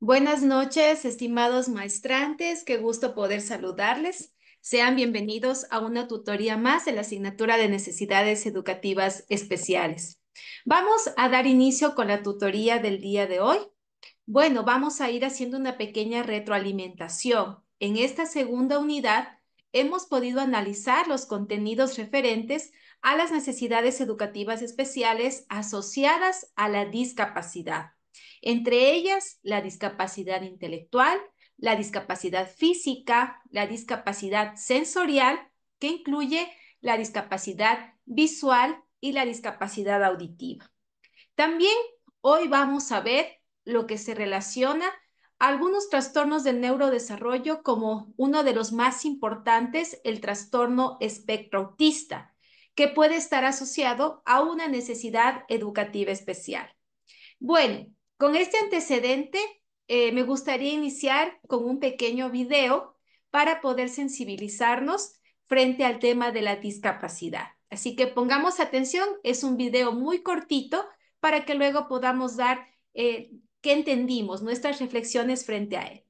Buenas noches, estimados maestrantes, qué gusto poder saludarles. Sean bienvenidos a una tutoría más de la asignatura de necesidades educativas especiales. Vamos a dar inicio con la tutoría del día de hoy. Bueno, vamos a ir haciendo una pequeña retroalimentación. En esta segunda unidad hemos podido analizar los contenidos referentes a las necesidades educativas especiales asociadas a la discapacidad. Entre ellas, la discapacidad intelectual, la discapacidad física, la discapacidad sensorial, que incluye la discapacidad visual y la discapacidad auditiva. También hoy vamos a ver lo que se relaciona a algunos trastornos del neurodesarrollo como uno de los más importantes, el trastorno espectro autista, que puede estar asociado a una necesidad educativa especial. Bueno, con este antecedente, me gustaría iniciar con un pequeño video para poder sensibilizarnos frente al tema de la discapacidad. Así que pongamos atención, es un video muy cortito para que luego podamos dar qué entendimos, nuestras reflexiones frente a él.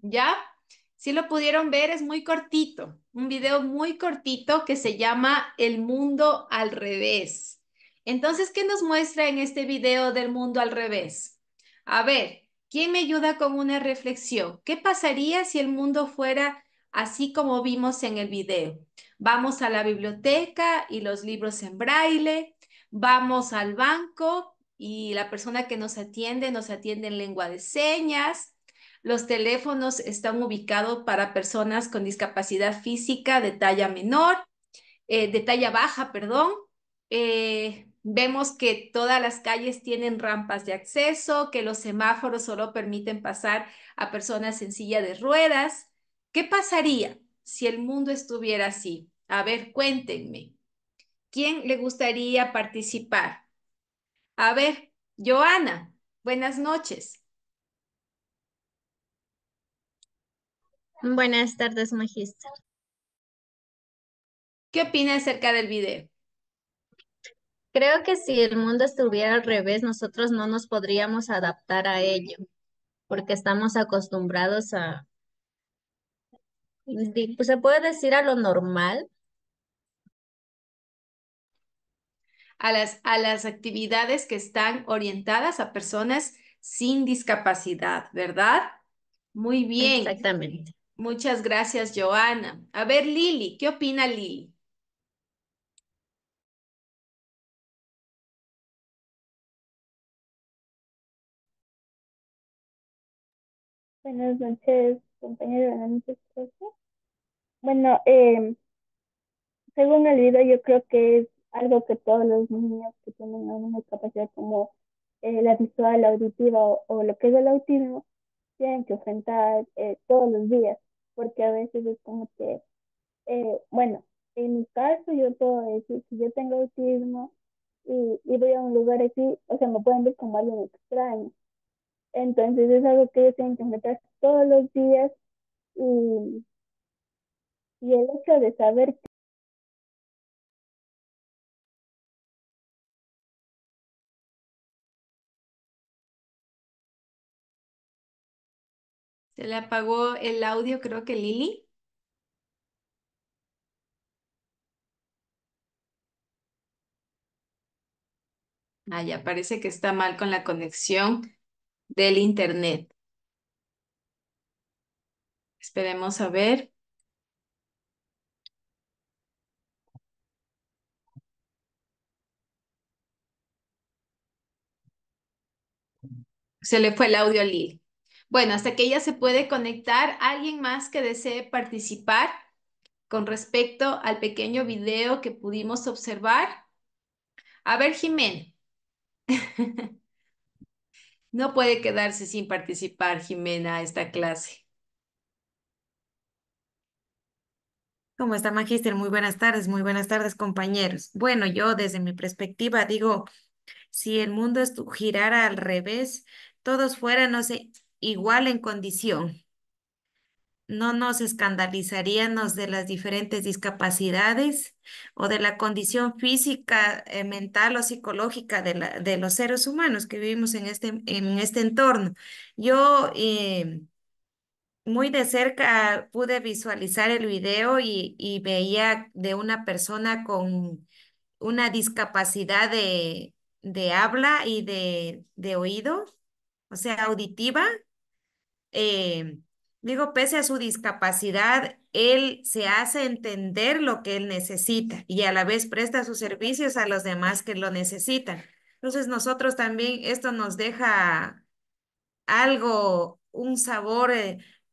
¿Ya? Si lo pudieron ver, es muy cortito, un video muy cortito que se llama El mundo al revés. Entonces, ¿qué nos muestra en este video del mundo al revés? A ver, ¿quién me ayuda con una reflexión? ¿Qué pasaría si el mundo fuera así como vimos en el video? Vamos a la biblioteca y los libros en braille, vamos al banco y la persona que nos atiende en lengua de señas. Los teléfonos están ubicados para personas con discapacidad física de talla menor, de talla baja, perdón. Vemos que todas las calles tienen rampas de acceso, que los semáforos solo permiten pasar a personas en silla de ruedas. ¿Qué pasaría si el mundo estuviera así? A ver, cuéntenme. ¿Quién le gustaría participar? A ver, Joana, buenas noches. Buenas tardes, magíster. ¿Qué opina acerca del video? Creo que si el mundo estuviera al revés, nosotros no nos podríamos adaptar a ello, porque estamos acostumbrados pues se puede decir a lo normal. A las actividades que están orientadas a personas sin discapacidad, ¿verdad? Muy bien. Exactamente. Muchas gracias, Joana. A ver, Lili, ¿qué opina Lili? Buenas noches, compañero. Buenas noches, profe. Bueno, según el video, yo creo que es algo que todos los niños que tienen alguna discapacidad como la visual, la auditiva o lo que es el autismo tienen que enfrentar todos los días, porque a veces es como que, bueno, en mi caso yo puedo decir que yo tengo autismo y voy a un lugar así, o sea, me pueden ver como alguien extraño. Entonces es algo que ellos tienen que enfrentar todos los días y el hecho de saber Se le apagó el audio, creo que Lili. Ah, ya parece que está mal con la conexión del internet. Esperemos a ver. Se le fue el audio a Lili. Bueno, hasta que ella se puede conectar, ¿alguien más que desee participar con respecto al pequeño video que pudimos observar? A ver, Jimena. No puede quedarse sin participar, Jimena, a esta clase. ¿Cómo está, Magíster? Muy buenas tardes, compañeros. Bueno, yo desde mi perspectiva digo, si el mundo girara al revés, todos fueran, no sé, igual en condición. No nos escandalizaríamos de las diferentes discapacidades o de la condición física, mental o psicológica de los seres humanos que vivimos en este entorno. Yo, muy de cerca pude visualizar el video y veía de una persona con una discapacidad de habla y de oído, o sea, auditiva. eh, Digo, pese a su discapacidad, él se hace entender lo que él necesita y a la vez presta sus servicios a los demás que lo necesitan. Entonces, nosotros también, esto nos deja algo, un sabor,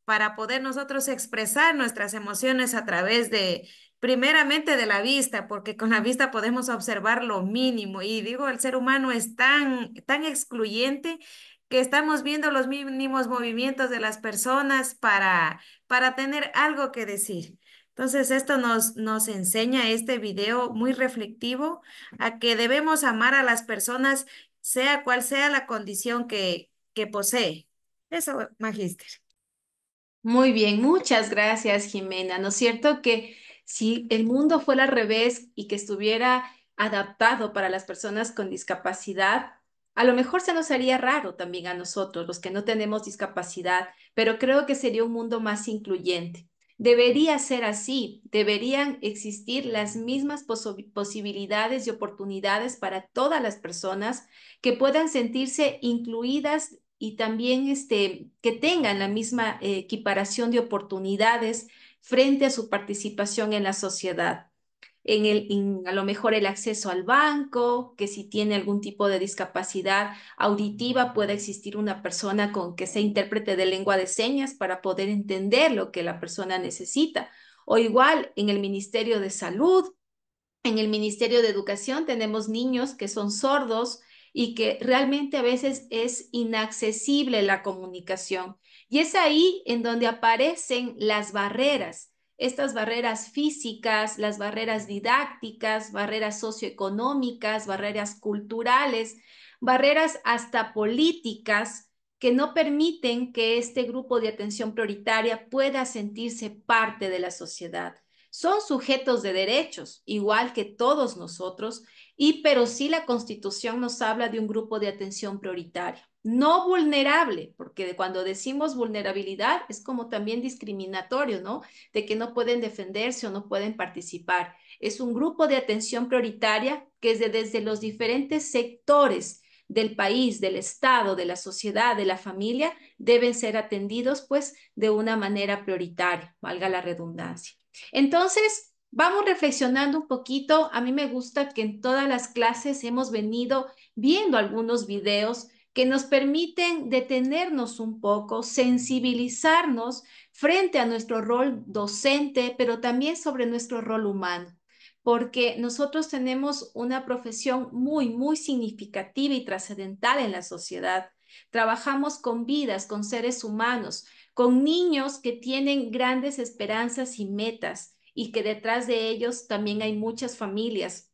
para poder nosotros expresar nuestras emociones a través primeramente de la vista, porque con la vista podemos observar lo mínimo. Y digo, el ser humano es tan excluyente que estamos viendo los mínimos movimientos de las personas para tener algo que decir. Entonces, esto nos enseña este video muy reflectivo a que debemos amar a las personas, sea cual sea la condición que posee. Eso, magíster. Muy bien, muchas gracias, Jimena. ¿No es cierto que si el mundo fuera al revés y que estuviera adaptado para las personas con discapacidad, a lo mejor se nos haría raro también a nosotros, los que no tenemos discapacidad, pero creo que sería un mundo más incluyente. Debería ser así, deberían existir las mismas posibilidades y oportunidades para todas las personas que puedan sentirse incluidas y también que tengan la misma equiparación de oportunidades frente a su participación en la sociedad. A lo mejor el acceso al banco, que si tiene algún tipo de discapacidad auditiva, pueda existir una persona con que sea intérprete de lengua de señas para poder entender lo que la persona necesita. O igual en el Ministerio de Salud, en el Ministerio de Educación tenemos niños que son sordos y que realmente a veces es inaccesible la comunicación. Y es ahí en donde aparecen las barreras, estas barreras físicas, las barreras didácticas, barreras socioeconómicas, barreras culturales, barreras hasta políticas que no permiten que este grupo de atención prioritaria pueda sentirse parte de la sociedad. Son sujetos de derechos, igual que todos nosotros, pero sí la Constitución nos habla de un grupo de atención prioritaria, no vulnerable, porque cuando decimos vulnerabilidad es como también discriminatorio, ¿no? De que no pueden defenderse o no pueden participar. Es un grupo de atención prioritaria que es desde los diferentes sectores del país, del Estado, de la sociedad, de la familia, deben ser atendidos pues de una manera prioritaria, valga la redundancia. Entonces, vamos reflexionando un poquito. A mí me gusta que en todas las clases hemos venido viendo algunos videos que nos permiten detenernos un poco, sensibilizarnos frente a nuestro rol docente, pero también sobre nuestro rol humano, porque nosotros tenemos una profesión muy, muy significativa y trascendental en la sociedad. Trabajamos con vidas, con seres humanos, con niños que tienen grandes esperanzas y metas y que detrás de ellos también hay muchas familias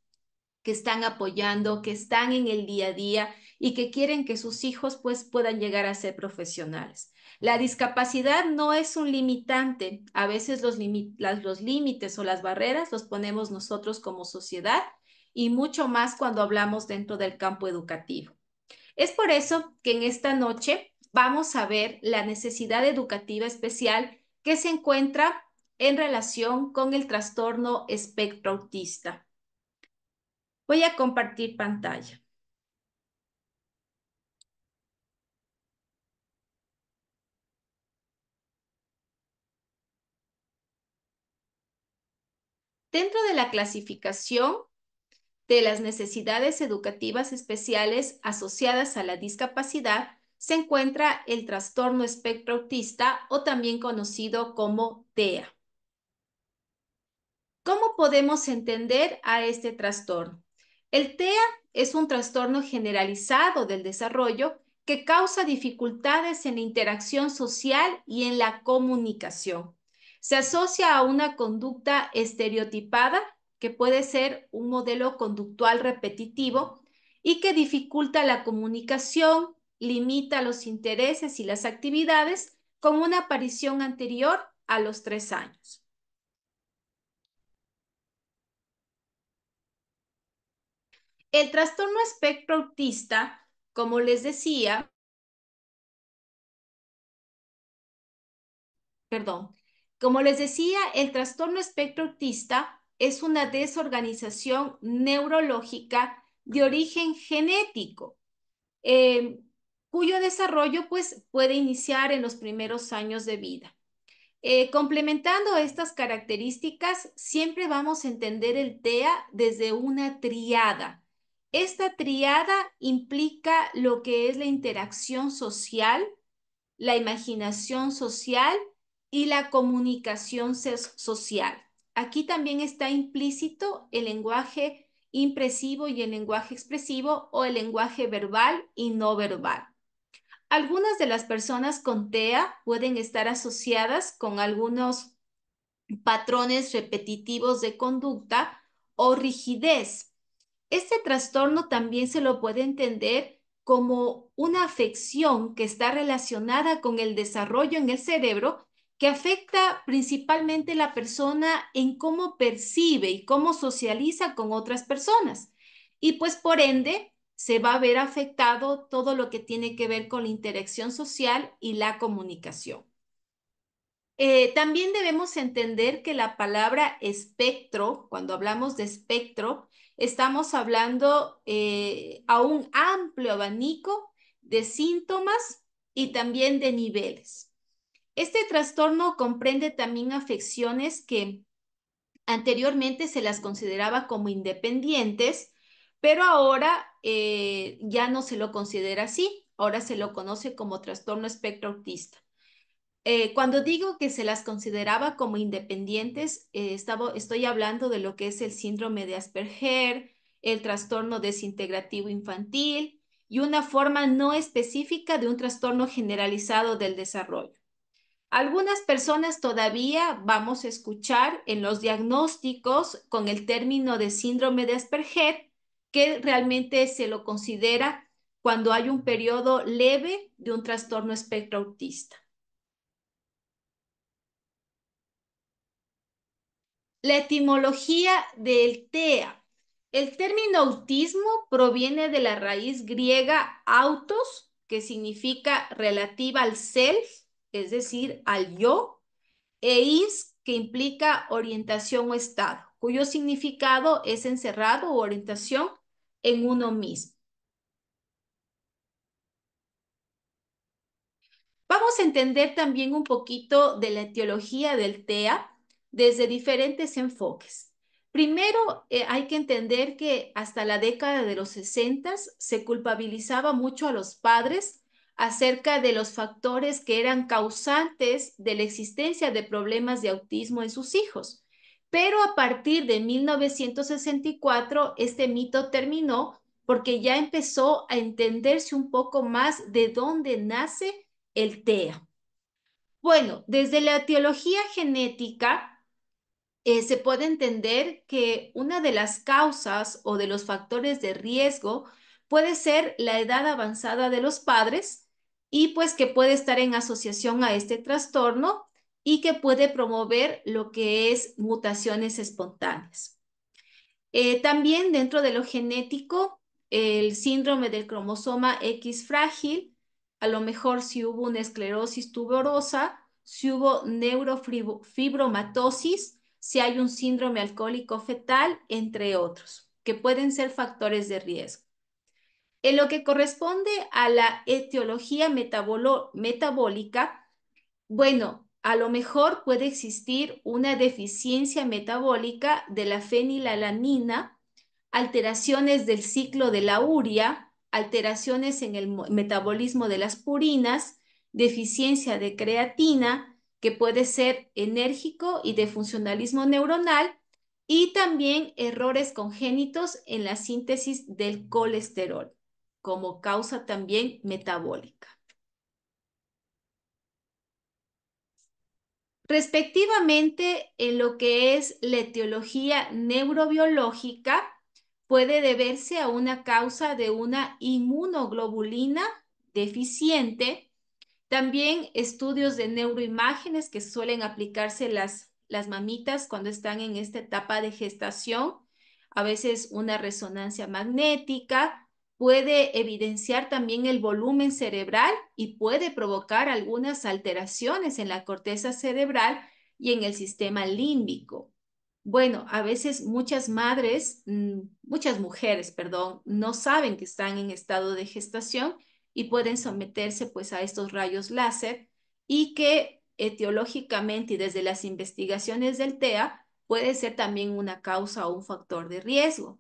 que están apoyando, que están en el día a día y que quieren que sus hijos pues puedan llegar a ser profesionales. La discapacidad no es un limitante. A veces los límites o las barreras los ponemos nosotros como sociedad y mucho más cuando hablamos dentro del campo educativo. Es por eso que en esta noche vamos a ver la necesidad educativa especial que se encuentra en relación con el trastorno espectro autista. Voy a compartir pantalla. Dentro de la clasificación de las necesidades educativas especiales asociadas a la discapacidad, se encuentra el trastorno espectro autista o también conocido como TEA. ¿Cómo podemos entender a este trastorno? El TEA es un trastorno generalizado del desarrollo que causa dificultades en la interacción social y en la comunicación. Se asocia a una conducta estereotipada, que puede ser un modelo conductual repetitivo y que dificulta la comunicación, limita los intereses y las actividades con una aparición anterior a los 3 años. El trastorno espectro autista, como les decía, perdón, como les decía, el trastorno espectro autista es una desorganización neurológica de origen genético, eh, cuyo desarrollo pues, puede iniciar en los primeros años de vida. Complementando estas características, siempre vamos a entender el TEA desde una triada. Esta triada implica lo que es la interacción social, la imaginación social y la comunicación social. Aquí también está implícito el lenguaje impresivo y el lenguaje expresivo o el lenguaje verbal y no verbal. Algunas de las personas con TEA pueden estar asociadas con algunos patrones repetitivos de conducta o rigidez. Este trastorno también se lo puede entender como una afección que está relacionada con el desarrollo en el cerebro que afecta principalmente a la persona en cómo percibe y cómo socializa con otras personas. Y pues por ende se va a ver afectado todo lo que tiene que ver con la interacción social y la comunicación. También debemos entender que la palabra espectro, cuando hablamos de espectro, estamos hablando a un amplio abanico de síntomas y también de niveles. Este trastorno comprende también afecciones que anteriormente se las consideraba como independientes, pero ahora ya no se lo considera así, ahora se lo conoce como trastorno espectro autista. Cuando digo que se las consideraba como independientes, estoy hablando de lo que es el síndrome de Asperger, el trastorno desintegrativo infantil y una forma no específica de un trastorno generalizado del desarrollo. Algunas personas todavía vamos a escuchar en los diagnósticos con el término de síndrome de Asperger, que realmente se lo considera cuando hay un periodo leve de un trastorno espectro autista. La etimología del TEA. El término autismo proviene de la raíz griega autos, que significa relativa al self, es decir, al yo, e is, que implica orientación o estado, cuyo significado es encerrado o orientación en uno mismo. Vamos a entender también un poquito de la etiología del TEA desde diferentes enfoques. Primero, hay que entender que hasta la década de los 60 se culpabilizaba mucho a los padres acerca de los factores que eran causantes de la existencia de problemas de autismo en sus hijos. Pero a partir de 1964, este mito terminó porque ya empezó a entenderse un poco más de dónde nace el TEA. Bueno, desde la etiología genética se puede entender que una de las causas o de los factores de riesgo puede ser la edad avanzada de los padres y pues que puede estar en asociación a este trastorno y que puede promover lo que es mutaciones espontáneas. También dentro de lo genético, el síndrome del cromosoma X frágil, a lo mejor si hubo una esclerosis tuberosa, si hubo neurofibromatosis, si hay un síndrome alcohólico fetal, entre otros, que pueden ser factores de riesgo. En lo que corresponde a la etiología metabólica, bueno, a lo mejor puede existir una deficiencia metabólica de la fenilalanina, alteraciones del ciclo de la urea, alteraciones en el metabolismo de las purinas, deficiencia de creatina, que puede ser enérgico y de funcionalismo neuronal, y también errores congénitos en la síntesis del colesterol, como causa también metabólica. Respectivamente, en lo que es la etiología neurobiológica, puede deberse a una causa de una inmunoglobulina deficiente. También estudios de neuroimágenes que suelen aplicarse las mamitas cuando están en esta etapa de gestación. A veces una resonancia magnética puede evidenciar también el volumen cerebral y puede provocar algunas alteraciones en la corteza cerebral y en el sistema límbico. Bueno, a veces muchas madres, muchas mujeres, perdón, no saben que están en estado de gestación y pueden someterse pues a estos rayos láser y que etiológicamente y desde las investigaciones del TEA puede ser también una causa o un factor de riesgo.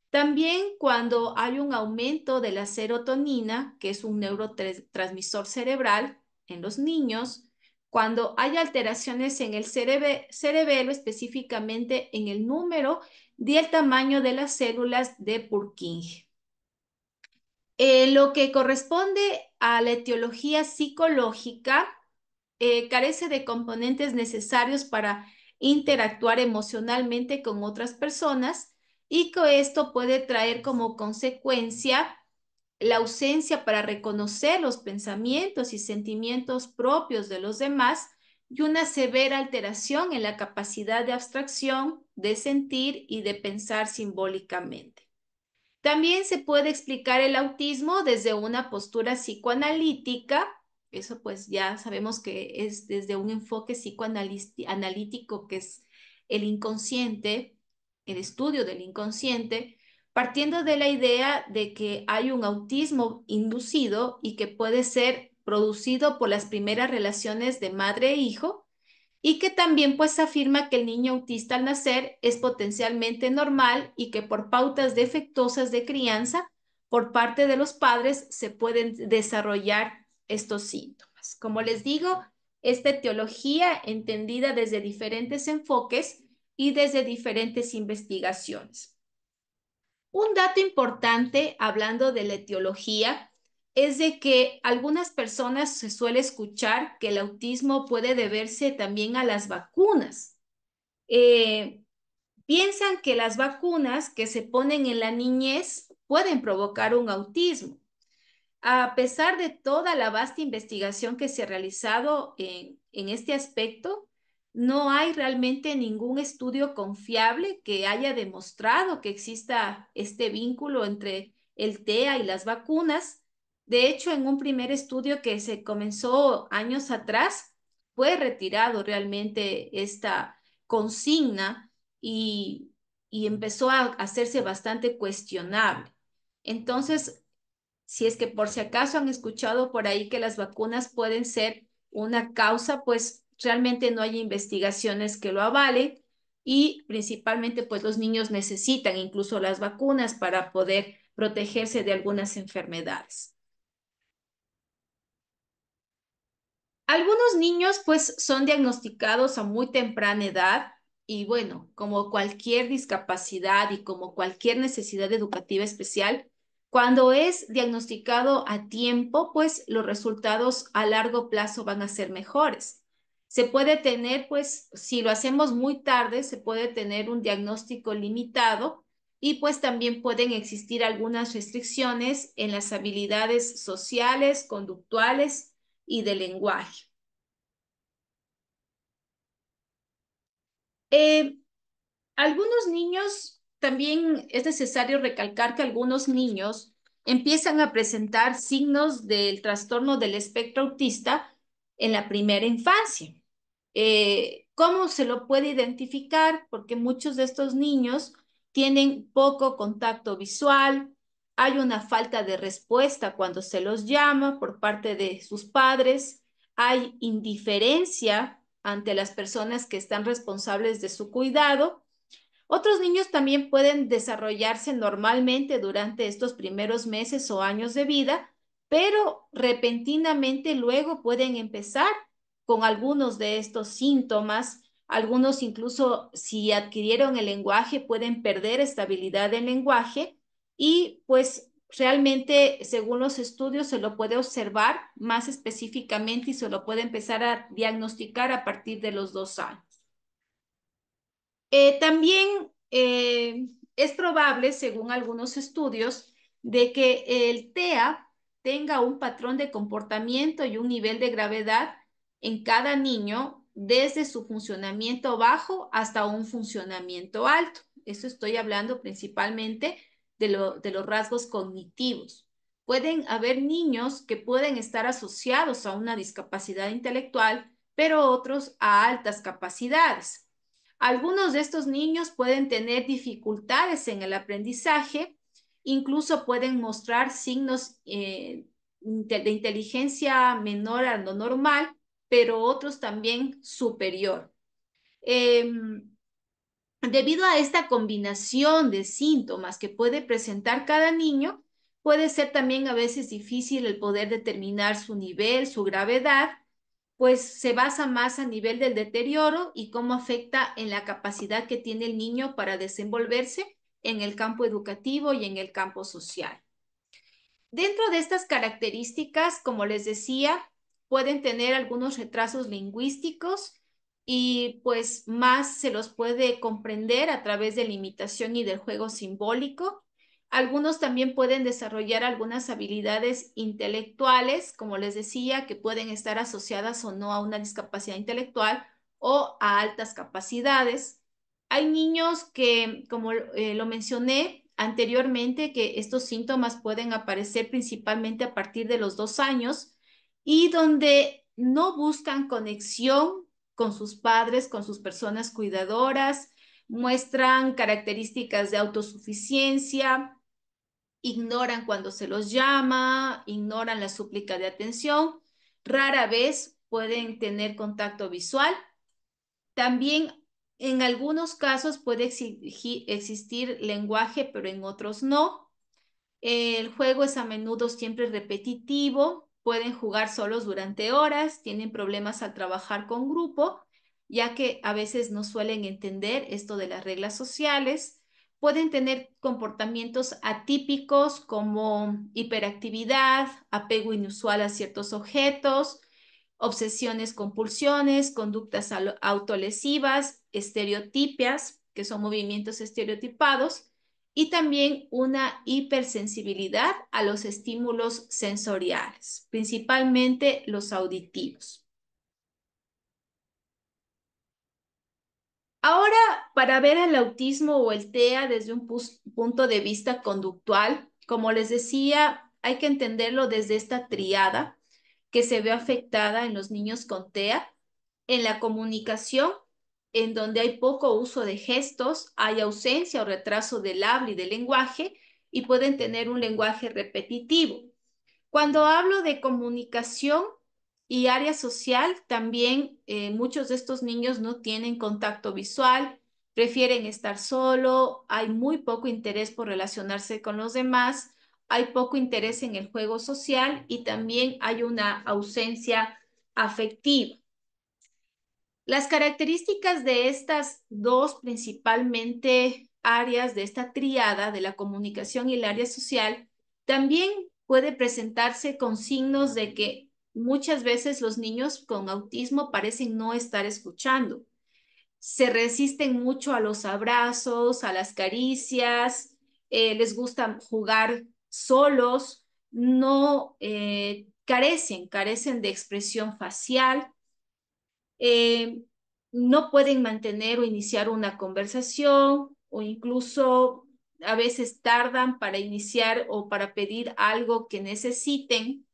También cuando hay un aumento de la serotonina, que es un neurotransmisor cerebral en los niños, cuando hay alteraciones en el cerebelo, específicamente en el número y el tamaño de las células de Purkinje. Lo que corresponde a la etiología psicológica, carece de componentes necesarios para interactuar emocionalmente con otras personas y que esto puede traer como consecuencia la ausencia para reconocer los pensamientos y sentimientos propios de los demás y una severa alteración en la capacidad de abstracción, de sentir y de pensar simbólicamente. También se puede explicar el autismo desde una postura psicoanalítica. Eso pues ya sabemos que es desde un enfoque psicoanalítico, que es el inconsciente, el estudio del inconsciente, partiendo de la idea de que hay un autismo inducido y que puede ser producido por las primeras relaciones de madre e hijo, y que también pues afirma que el niño autista al nacer es potencialmente normal y que por pautas defectuosas de crianza por parte de los padres se pueden desarrollar estos síntomas. Como les digo, esta etiología entendida desde diferentes enfoques y desde diferentes investigaciones. Un dato importante, hablando de la etiología, es de que algunas personas se suele escuchar que el autismo puede deberse también a las vacunas. Eh, Piensan que las vacunas que se ponen en la niñez pueden provocar un autismo. A pesar de toda la vasta investigación que se ha realizado en este aspecto, no hay realmente ningún estudio confiable que haya demostrado que exista este vínculo entre el TEA y las vacunas. De hecho, en un primer estudio que se comenzó años atrás, fue retirado realmente esta consigna y empezó a hacerse bastante cuestionable. Entonces, si es que por si acaso han escuchado por ahí que las vacunas pueden ser una causa, pues realmente no hay investigaciones que lo avalen y principalmente pues los niños necesitan incluso las vacunas para poder protegerse de algunas enfermedades. Algunos niños pues son diagnosticados a muy temprana edad y bueno, como cualquier discapacidad y como cualquier necesidad educativa especial, cuando es diagnosticado a tiempo, pues los resultados a largo plazo van a ser mejores. Se puede tener, pues, si lo hacemos muy tarde, se puede tener un diagnóstico limitado y pues también pueden existir algunas restricciones en las habilidades sociales, conductuales y de lenguaje. Eh, Algunos niños, también es necesario recalcar que algunos niños empiezan a presentar signos del trastorno del espectro autista en la primera infancia. ¿Cómo se lo puede identificar? Porque muchos de estos niños tienen poco contacto visual, hay una falta de respuesta cuando se los llama por parte de sus padres, hay indiferencia ante las personas que están responsables de su cuidado. Otros niños también pueden desarrollarse normalmente durante estos primeros meses o años de vida, pero repentinamente luego pueden empezar con algunos de estos síntomas. Algunos incluso si adquirieron el lenguaje pueden perder estabilidad del lenguaje y pues realmente según los estudios se lo puede observar más específicamente y se lo puede empezar a diagnosticar a partir de los 2 años. También es probable, según algunos estudios, de que el TEA tenga un patrón de comportamiento y un nivel de gravedad en cada niño desde su funcionamiento bajo hasta un funcionamiento alto. Eso estoy hablando principalmente de los rasgos cognitivos. Pueden haber niños que pueden estar asociados a una discapacidad intelectual, pero otros a altas capacidades. Algunos de estos niños pueden tener dificultades en el aprendizaje, incluso pueden mostrar signos de inteligencia menor a lo normal, pero otros también superior. Debido a esta combinación de síntomas que puede presentar cada niño, puede ser también a veces difícil el poder determinar su nivel, su gravedad, pues se basa más a nivel del deterioro y cómo afecta en la capacidad que tiene el niño para desenvolverse en el campo educativo y en el campo social. Dentro de estas características, como les decía, pueden tener algunos retrasos lingüísticos y pues más se los puede comprender a través de la imitación y del juego simbólico. Algunos también pueden desarrollar algunas habilidades intelectuales, como les decía, que pueden estar asociadas o no a una discapacidad intelectual o a altas capacidades. Hay niños que, como lo mencioné anteriormente, que estos síntomas pueden aparecer principalmente a partir de los 2 años y donde no buscan conexión con sus padres, con sus personas cuidadoras, muestran características de autosuficiencia, ignoran cuando se los llama, ignoran la súplica de atención, rara vez pueden tener contacto visual. También en algunos casos puede existir lenguaje, pero en otros no. El juego es a menudo siempre repetitivo, pueden jugar solos durante horas, tienen problemas al trabajar con grupo, ya que a veces no suelen entender esto de las reglas sociales. Pueden tener comportamientos atípicos como hiperactividad, apego inusual a ciertos objetos, obsesiones, compulsiones, conductas autolesivas, estereotipias, que son movimientos estereotipados, y también una hipersensibilidad a los estímulos sensoriales, principalmente los auditivos. Ahora, para ver el autismo o el TEA desde un punto de vista conductual, como les decía, hay que entenderlo desde esta triada que se ve afectada en los niños con TEA, en la comunicación, en donde hay poco uso de gestos, hay ausencia o retraso del habla y del lenguaje y pueden tener un lenguaje repetitivo. Cuando hablo de comunicación y área social, también muchos de estos niños no tienen contacto visual, prefieren estar solo, hay muy poco interés por relacionarse con los demás, hay poco interés en el juego social y también hay una ausencia afectiva. Las características de estas dos principalmente áreas de esta triada de la comunicación y el área social también puede presentarse con signos de que muchas veces los niños con autismo parecen no estar escuchando. Se resisten mucho a los abrazos, a las caricias, les gusta jugar solos, no carecen de expresión facial, eh, no pueden mantener o iniciar una conversación o incluso a veces tardan para iniciar o para pedir algo que necesiten.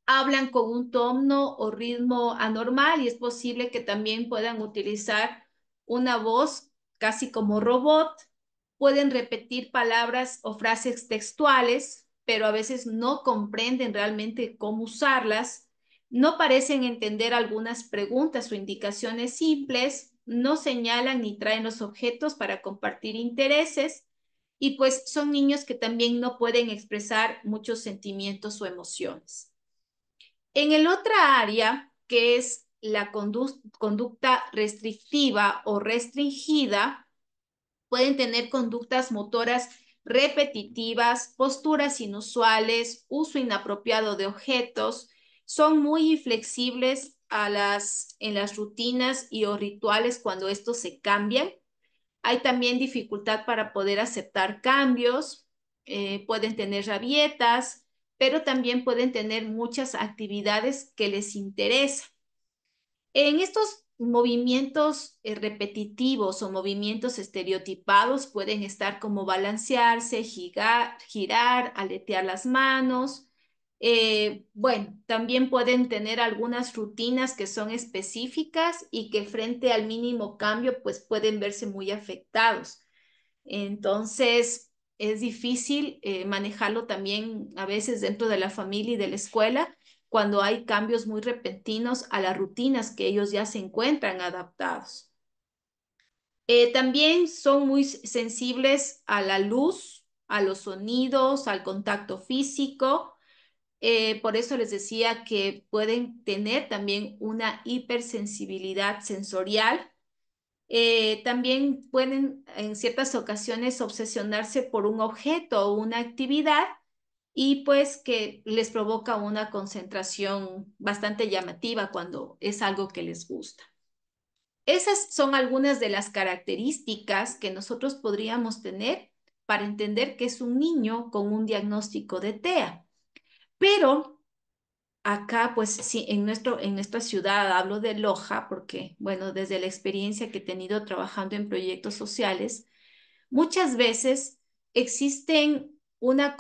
Hablan con un tono o ritmo anormal y es posible que también puedan utilizar una voz casi como robot. Pueden repetir palabras o frases textuales, pero a veces no comprenden realmente cómo usarlas. No parecen entender algunas preguntas o indicaciones simples, no señalan ni traen los objetos para compartir intereses y pues son niños que también no pueden expresar muchos sentimientos o emociones. En el otra área, que es la conducta restrictiva o restringida, pueden tener conductas motoras repetitivas, posturas inusuales, uso inapropiado de objetos, son muy inflexibles en las rutinas y o rituales cuando estos se cambian. Hay también dificultad para poder aceptar cambios, pueden tener rabietas, pero también pueden tener muchas actividades que les interesan. En estos movimientos repetitivos o movimientos estereotipados pueden estar como balancearse, girar, aletear las manos. Bueno, también pueden tener algunas rutinas que son específicas y que frente al mínimo cambio pues pueden verse muy afectados. Entonces, es difícil manejarlo también a veces dentro de la familia y de la escuela cuando hay cambios muy repentinos a las rutinas que ellos ya se encuentran adaptados. También son muy sensibles a la luz, a los sonidos, al contacto físico. Por eso les decía que pueden tener también una hipersensibilidad sensorial. También pueden en ciertas ocasiones obsesionarse por un objeto o una actividad y pues que les provoca una concentración bastante llamativa cuando es algo que les gusta. Esas son algunas de las características que nosotros podríamos tener para entender que es un niño con un diagnóstico de TEA. Pero acá, pues sí, en nuestra ciudad, hablo de Loja, porque, bueno, desde la experiencia que he tenido trabajando en proyectos sociales, muchas veces existen una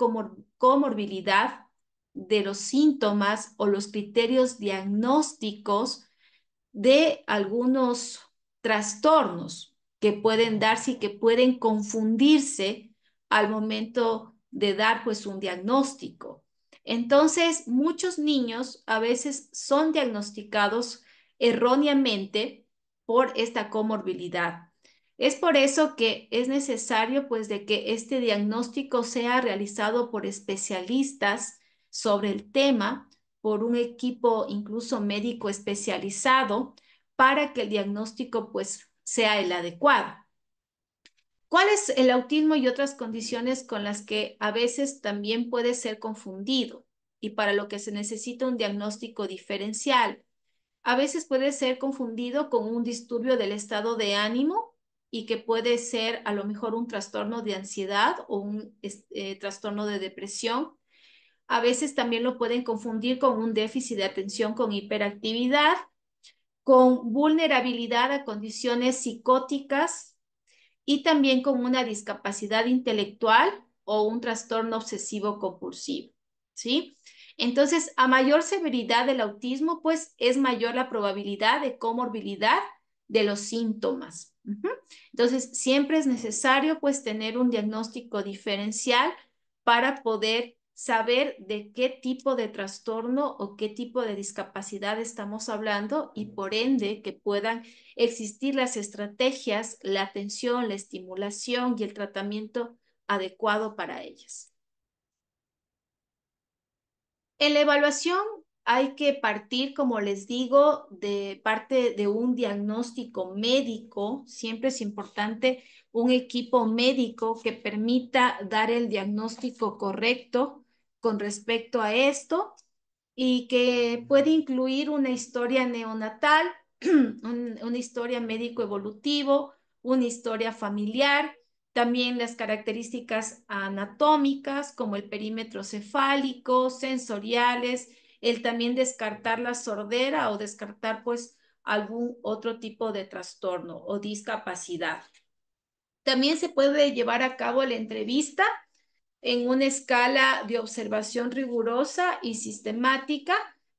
comorbilidad de los síntomas o los criterios diagnósticos de algunos trastornos que pueden darse y que pueden confundirse al momento de dar pues un diagnóstico. Entonces, muchos niños a veces son diagnosticados erróneamente por esta comorbilidad. Es por eso que es necesario pues de que este diagnóstico sea realizado por especialistas sobre el tema, por un equipo incluso médico especializado para que el diagnóstico pues sea el adecuado. ¿Cuál es el autismo y otras condiciones con las que a veces también puede ser confundido y para lo que se necesita un diagnóstico diferencial? A veces puede ser confundido con un disturbio del estado de ánimo y que puede ser a lo mejor un trastorno de ansiedad o un trastorno de depresión. A veces también lo pueden confundir con un déficit de atención con hiperactividad, con vulnerabilidad a condiciones psicóticas y también con una discapacidad intelectual o un trastorno obsesivo compulsivo, ¿sí? Entonces, a mayor severidad del autismo, pues es mayor la probabilidad de comorbilidad de los síntomas. Entonces, siempre es necesario pues tener un diagnóstico diferencial para poder saber de qué tipo de trastorno o qué tipo de discapacidad estamos hablando y por ende que puedan existir las estrategias, la atención, la estimulación y el tratamiento adecuado para ellas. En la evaluación hay que partir, como les digo, de parte de un diagnóstico médico. Siempre es importante un equipo médico que permita dar el diagnóstico correcto con respecto a esto y que puede incluir una historia neonatal, una historia médico-evolutivo, una historia familiar, también las características anatómicas como el perímetro cefálico, sensoriales, el también descartar la sordera o descartar pues algún otro tipo de trastorno o discapacidad. También se puede llevar a cabo la entrevista en una escala de observación rigurosa y sistemática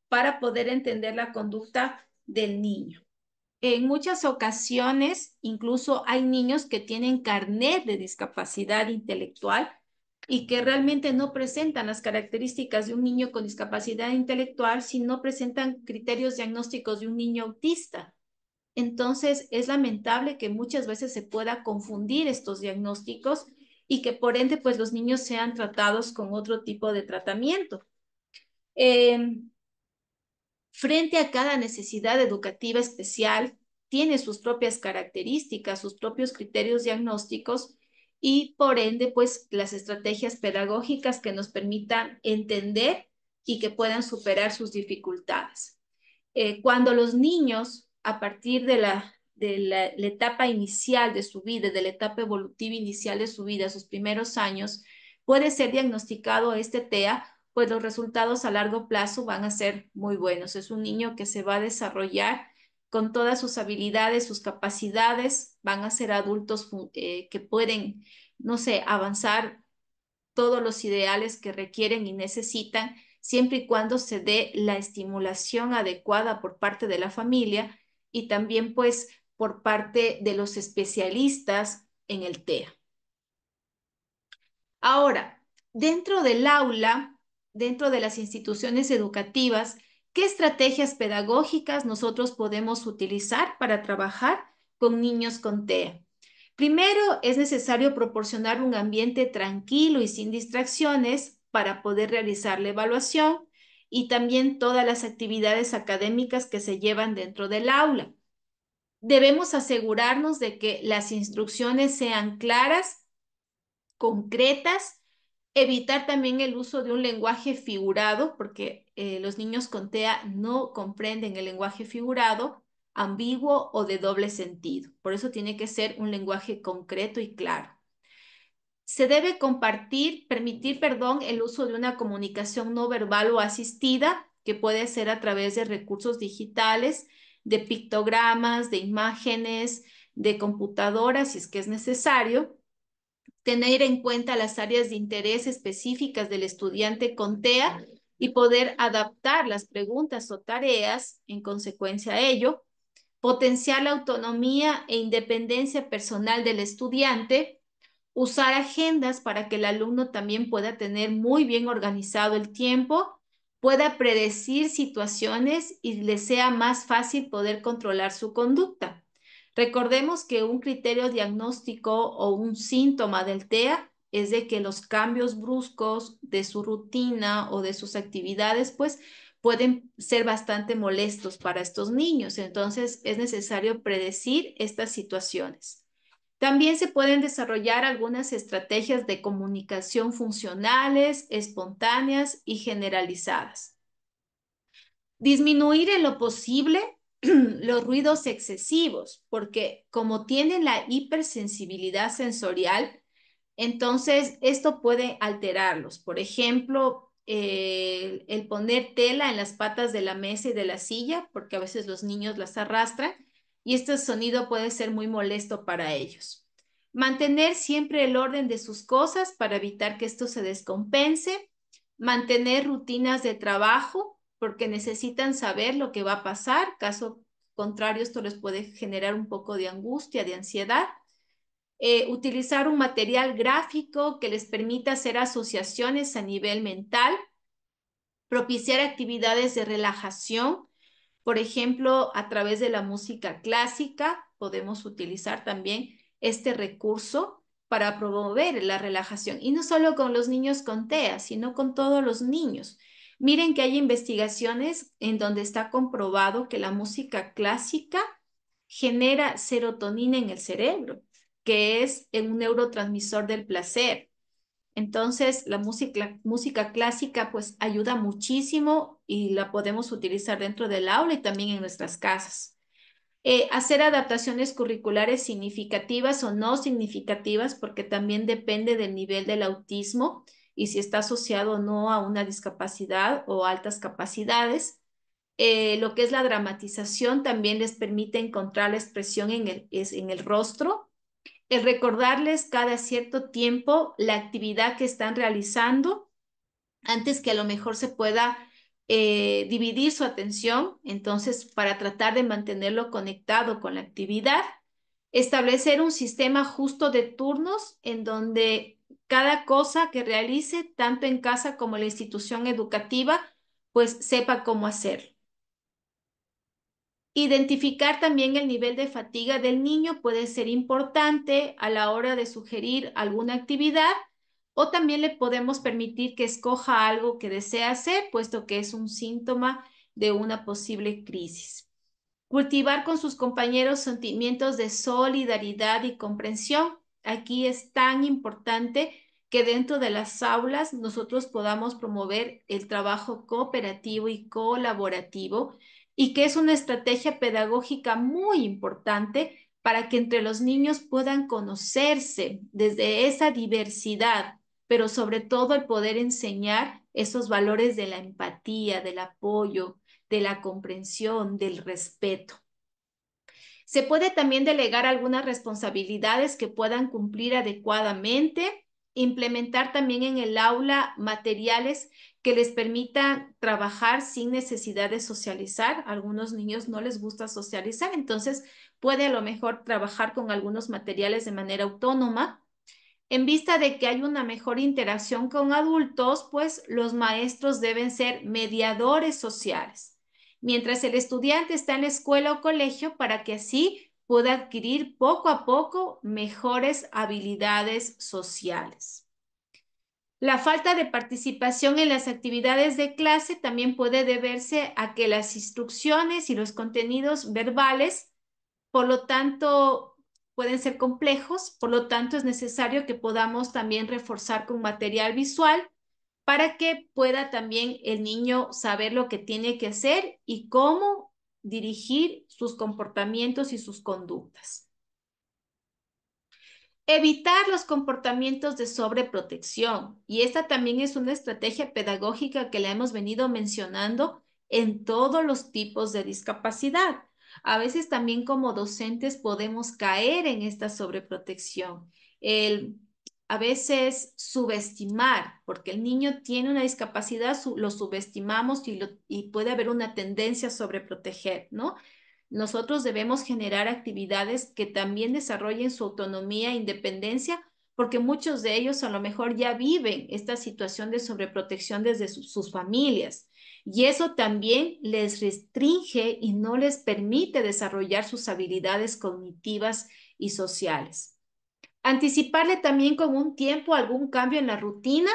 para poder entender la conducta del niño. En muchas ocasiones, incluso hay niños que tienen carnet de discapacidad intelectual, y que realmente no presentan las características de un niño con discapacidad intelectual, sino presentan criterios diagnósticos de un niño autista. Entonces, es lamentable que muchas veces se pueda confundir estos diagnósticos y que por ende, pues los niños sean tratados con otro tipo de tratamiento. Frente a cada necesidad educativa especial, tiene sus propias características, sus propios criterios diagnósticos y por ende, pues las estrategias pedagógicas que nos permitan entender y que puedan superar sus dificultades. Cuando los niños, a partir la etapa inicial de su vida, de la etapa evolutiva inicial de su vida, sus primeros años, puede ser diagnosticado este TEA, pues los resultados a largo plazo van a ser muy buenos. Es un niño que se va a desarrollar con todas sus habilidades, sus capacidades, van a ser adultos que pueden, no sé, avanzar todos los ideales que requieren y necesitan, siempre y cuando se dé la estimulación adecuada por parte de la familia y también pues por parte de los especialistas en el TEA. Ahora, dentro del aula, dentro de las instituciones educativas, ¿qué estrategias pedagógicas nosotros podemos utilizar para trabajar con niños con TEA? Primero, es necesario proporcionar un ambiente tranquilo y sin distracciones para poder realizar la evaluación y también todas las actividades académicas que se llevan dentro del aula. Debemos asegurarnos de que las instrucciones sean claras, concretas, evitar también el uso de un lenguaje figurado, porque los niños con TEA no comprenden el lenguaje figurado, ambiguo o de doble sentido. Por eso tiene que ser un lenguaje concreto y claro. Se debe permitir, el uso de una comunicación no verbal o asistida, que puede ser a través de recursos digitales, de pictogramas, de imágenes, de computadoras, si es que es necesario. Tener en cuenta las áreas de interés específicas del estudiante con TEA y poder adaptar las preguntas o tareas en consecuencia a ello. Potenciar la autonomía e independencia personal del estudiante, usar agendas para que el alumno también pueda tener muy bien organizado el tiempo, pueda predecir situaciones y le sea más fácil poder controlar su conducta. Recordemos que un criterio diagnóstico o un síntoma del TEA es de que los cambios bruscos de su rutina o de sus actividades, pues pueden ser bastante molestos para estos niños. Entonces, es necesario predecir estas situaciones. También se pueden desarrollar algunas estrategias de comunicación funcionales, espontáneas y generalizadas. Disminuir en lo posible los ruidos excesivos, porque como tienen la hipersensibilidad sensorial, entonces esto puede alterarlos. Por ejemplo, el poner tela en las patas de la mesa y de la silla, porque a veces los niños las arrastran y este sonido puede ser muy molesto para ellos. Mantener siempre el orden de sus cosas para evitar que esto se descompense. Mantener rutinas de trabajo porque necesitan saber lo que va a pasar. Caso contrario, esto les puede generar un poco de angustia, de ansiedad. Utilizar un material gráfico que les permita hacer asociaciones a nivel mental. Propiciar actividades de relajación. Por ejemplo, a través de la música clásica podemos utilizar también este recurso para promover la relajación. Y no solo con los niños con TEA, sino con todos los niños. Miren que hay investigaciones en donde está comprobado que la música clásica genera serotonina en el cerebro, que es un neurotransmisor del placer. Entonces, la música clásica pues ayuda muchísimo y la podemos utilizar dentro del aula y también en nuestras casas. Hacer adaptaciones curriculares significativas o no significativas, porque también depende del nivel del autismo y si está asociado o no a una discapacidad o altas capacidades. Lo que es la dramatización también les permite encontrar la expresión en el rostro, el recordarles cada cierto tiempo la actividad que están realizando antes que a lo mejor se pueda dividir su atención, entonces para tratar de mantenerlo conectado con la actividad, establecer un sistema justo de turnos en donde cada cosa que realice, tanto en casa como en la institución educativa, pues sepa cómo hacerlo. Identificar también el nivel de fatiga del niño puede ser importante a la hora de sugerir alguna actividad, o también le podemos permitir que escoja algo que desea hacer, puesto que es un síntoma de una posible crisis. Cultivar con sus compañeros sentimientos de solidaridad y comprensión. Aquí es tan importante que dentro de las aulas nosotros podamos promover el trabajo cooperativo y colaborativo, y que es una estrategia pedagógica muy importante para que entre los niños puedan conocerse desde esa diversidad, pero sobre todo el poder enseñar esos valores de la empatía, del apoyo, de la comprensión, del respeto. Se puede también delegar algunas responsabilidades que puedan cumplir adecuadamente, implementar también en el aula materiales que les permitan trabajar sin necesidad de socializar. A algunos niños no les gusta socializar, entonces puede a lo mejor trabajar con algunos materiales de manera autónoma. En vista de que hay una mejor interacción con adultos, pues los maestros deben ser mediadores sociales, mientras el estudiante está en la escuela o colegio, para que así pueda adquirir poco a poco mejores habilidades sociales. La falta de participación en las actividades de clase también puede deberse a que las instrucciones y los contenidos verbales, por lo tanto, pueden ser complejos, por lo tanto es necesario que podamos también reforzar con material visual para que pueda también el niño saber lo que tiene que hacer y cómo dirigir sus comportamientos y sus conductas. Evitar los comportamientos de sobreprotección. Y esta también es una estrategia pedagógica que la hemos venido mencionando en todos los tipos de discapacidad. A veces también como docentes podemos caer en esta sobreprotección. A veces subestimar, porque el niño tiene una discapacidad, lo subestimamos y puede haber una tendencia a sobreproteger, ¿no? Nosotros debemos generar actividades que también desarrollen su autonomía e independencia, porque muchos de ellos a lo mejor ya viven esta situación de sobreprotección desde sus familias. Y eso también les restringe y no les permite desarrollar sus habilidades cognitivas y sociales. Anticiparle también con un tiempo algún cambio en la rutina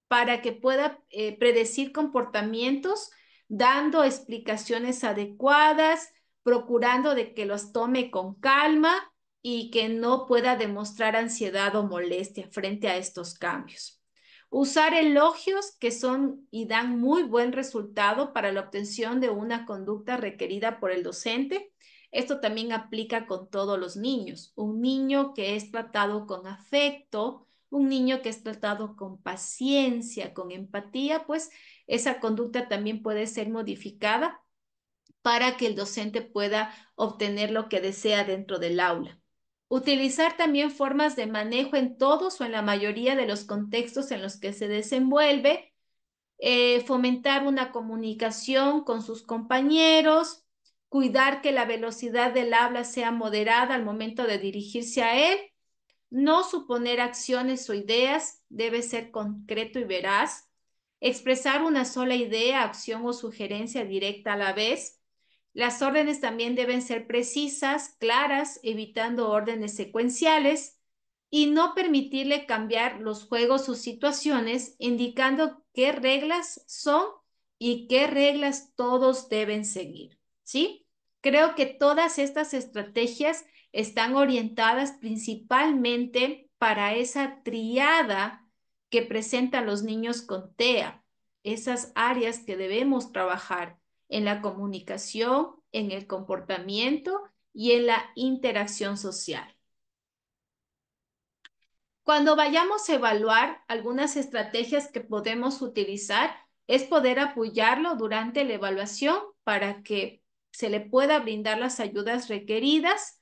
para que pueda predecir comportamientos, dando explicaciones adecuadas, procurando de que los tome con calma y que no pueda demostrar ansiedad o molestia frente a estos cambios. Usar elogios que son y dan muy buen resultado para la obtención de una conducta requerida por el docente. Esto también aplica con todos los niños. Un niño que es tratado con afecto, un niño que es tratado con paciencia, con empatía, pues esa conducta también puede ser modificada para que el docente pueda obtener lo que desea dentro del aula. Utilizar también formas de manejo en todos o en la mayoría de los contextos en los que se desenvuelve, fomentar una comunicación con sus compañeros, cuidar que la velocidad del habla sea moderada al momento de dirigirse a él, no suponer acciones o ideas, debe ser concreto y veraz, expresar una sola idea, acción o sugerencia directa a la vez. Las órdenes también deben ser precisas, claras, evitando órdenes secuenciales, y no permitirle cambiar los juegos o situaciones, indicando qué reglas son y qué reglas todos deben seguir, ¿sí? Creo que todas estas estrategias están orientadas principalmente para esa triada que presentan los niños con TEA, esas áreas que debemos trabajar en la comunicación, en el comportamiento y en la interacción social. Cuando vayamos a evaluar algunas estrategias que podemos utilizar, es poder apoyarlo durante la evaluación para que se le pueda brindar las ayudas requeridas.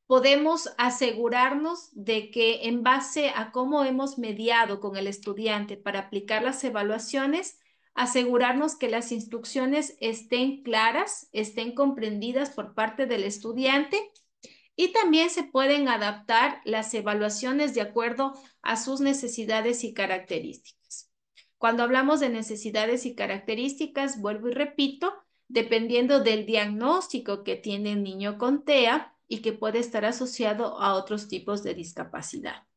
Podemos asegurarnos de que en base a cómo hemos mediado con el estudiante para aplicar las evaluaciones, asegurarnos que las instrucciones estén claras, estén comprendidas por parte del estudiante, Y también se pueden adaptar las evaluaciones de acuerdo a sus necesidades y características. Cuando hablamos de necesidades y características, vuelvo y repito, dependiendo del diagnóstico que tiene el niño con TEA y que puede estar asociado a otros tipos de discapacidad.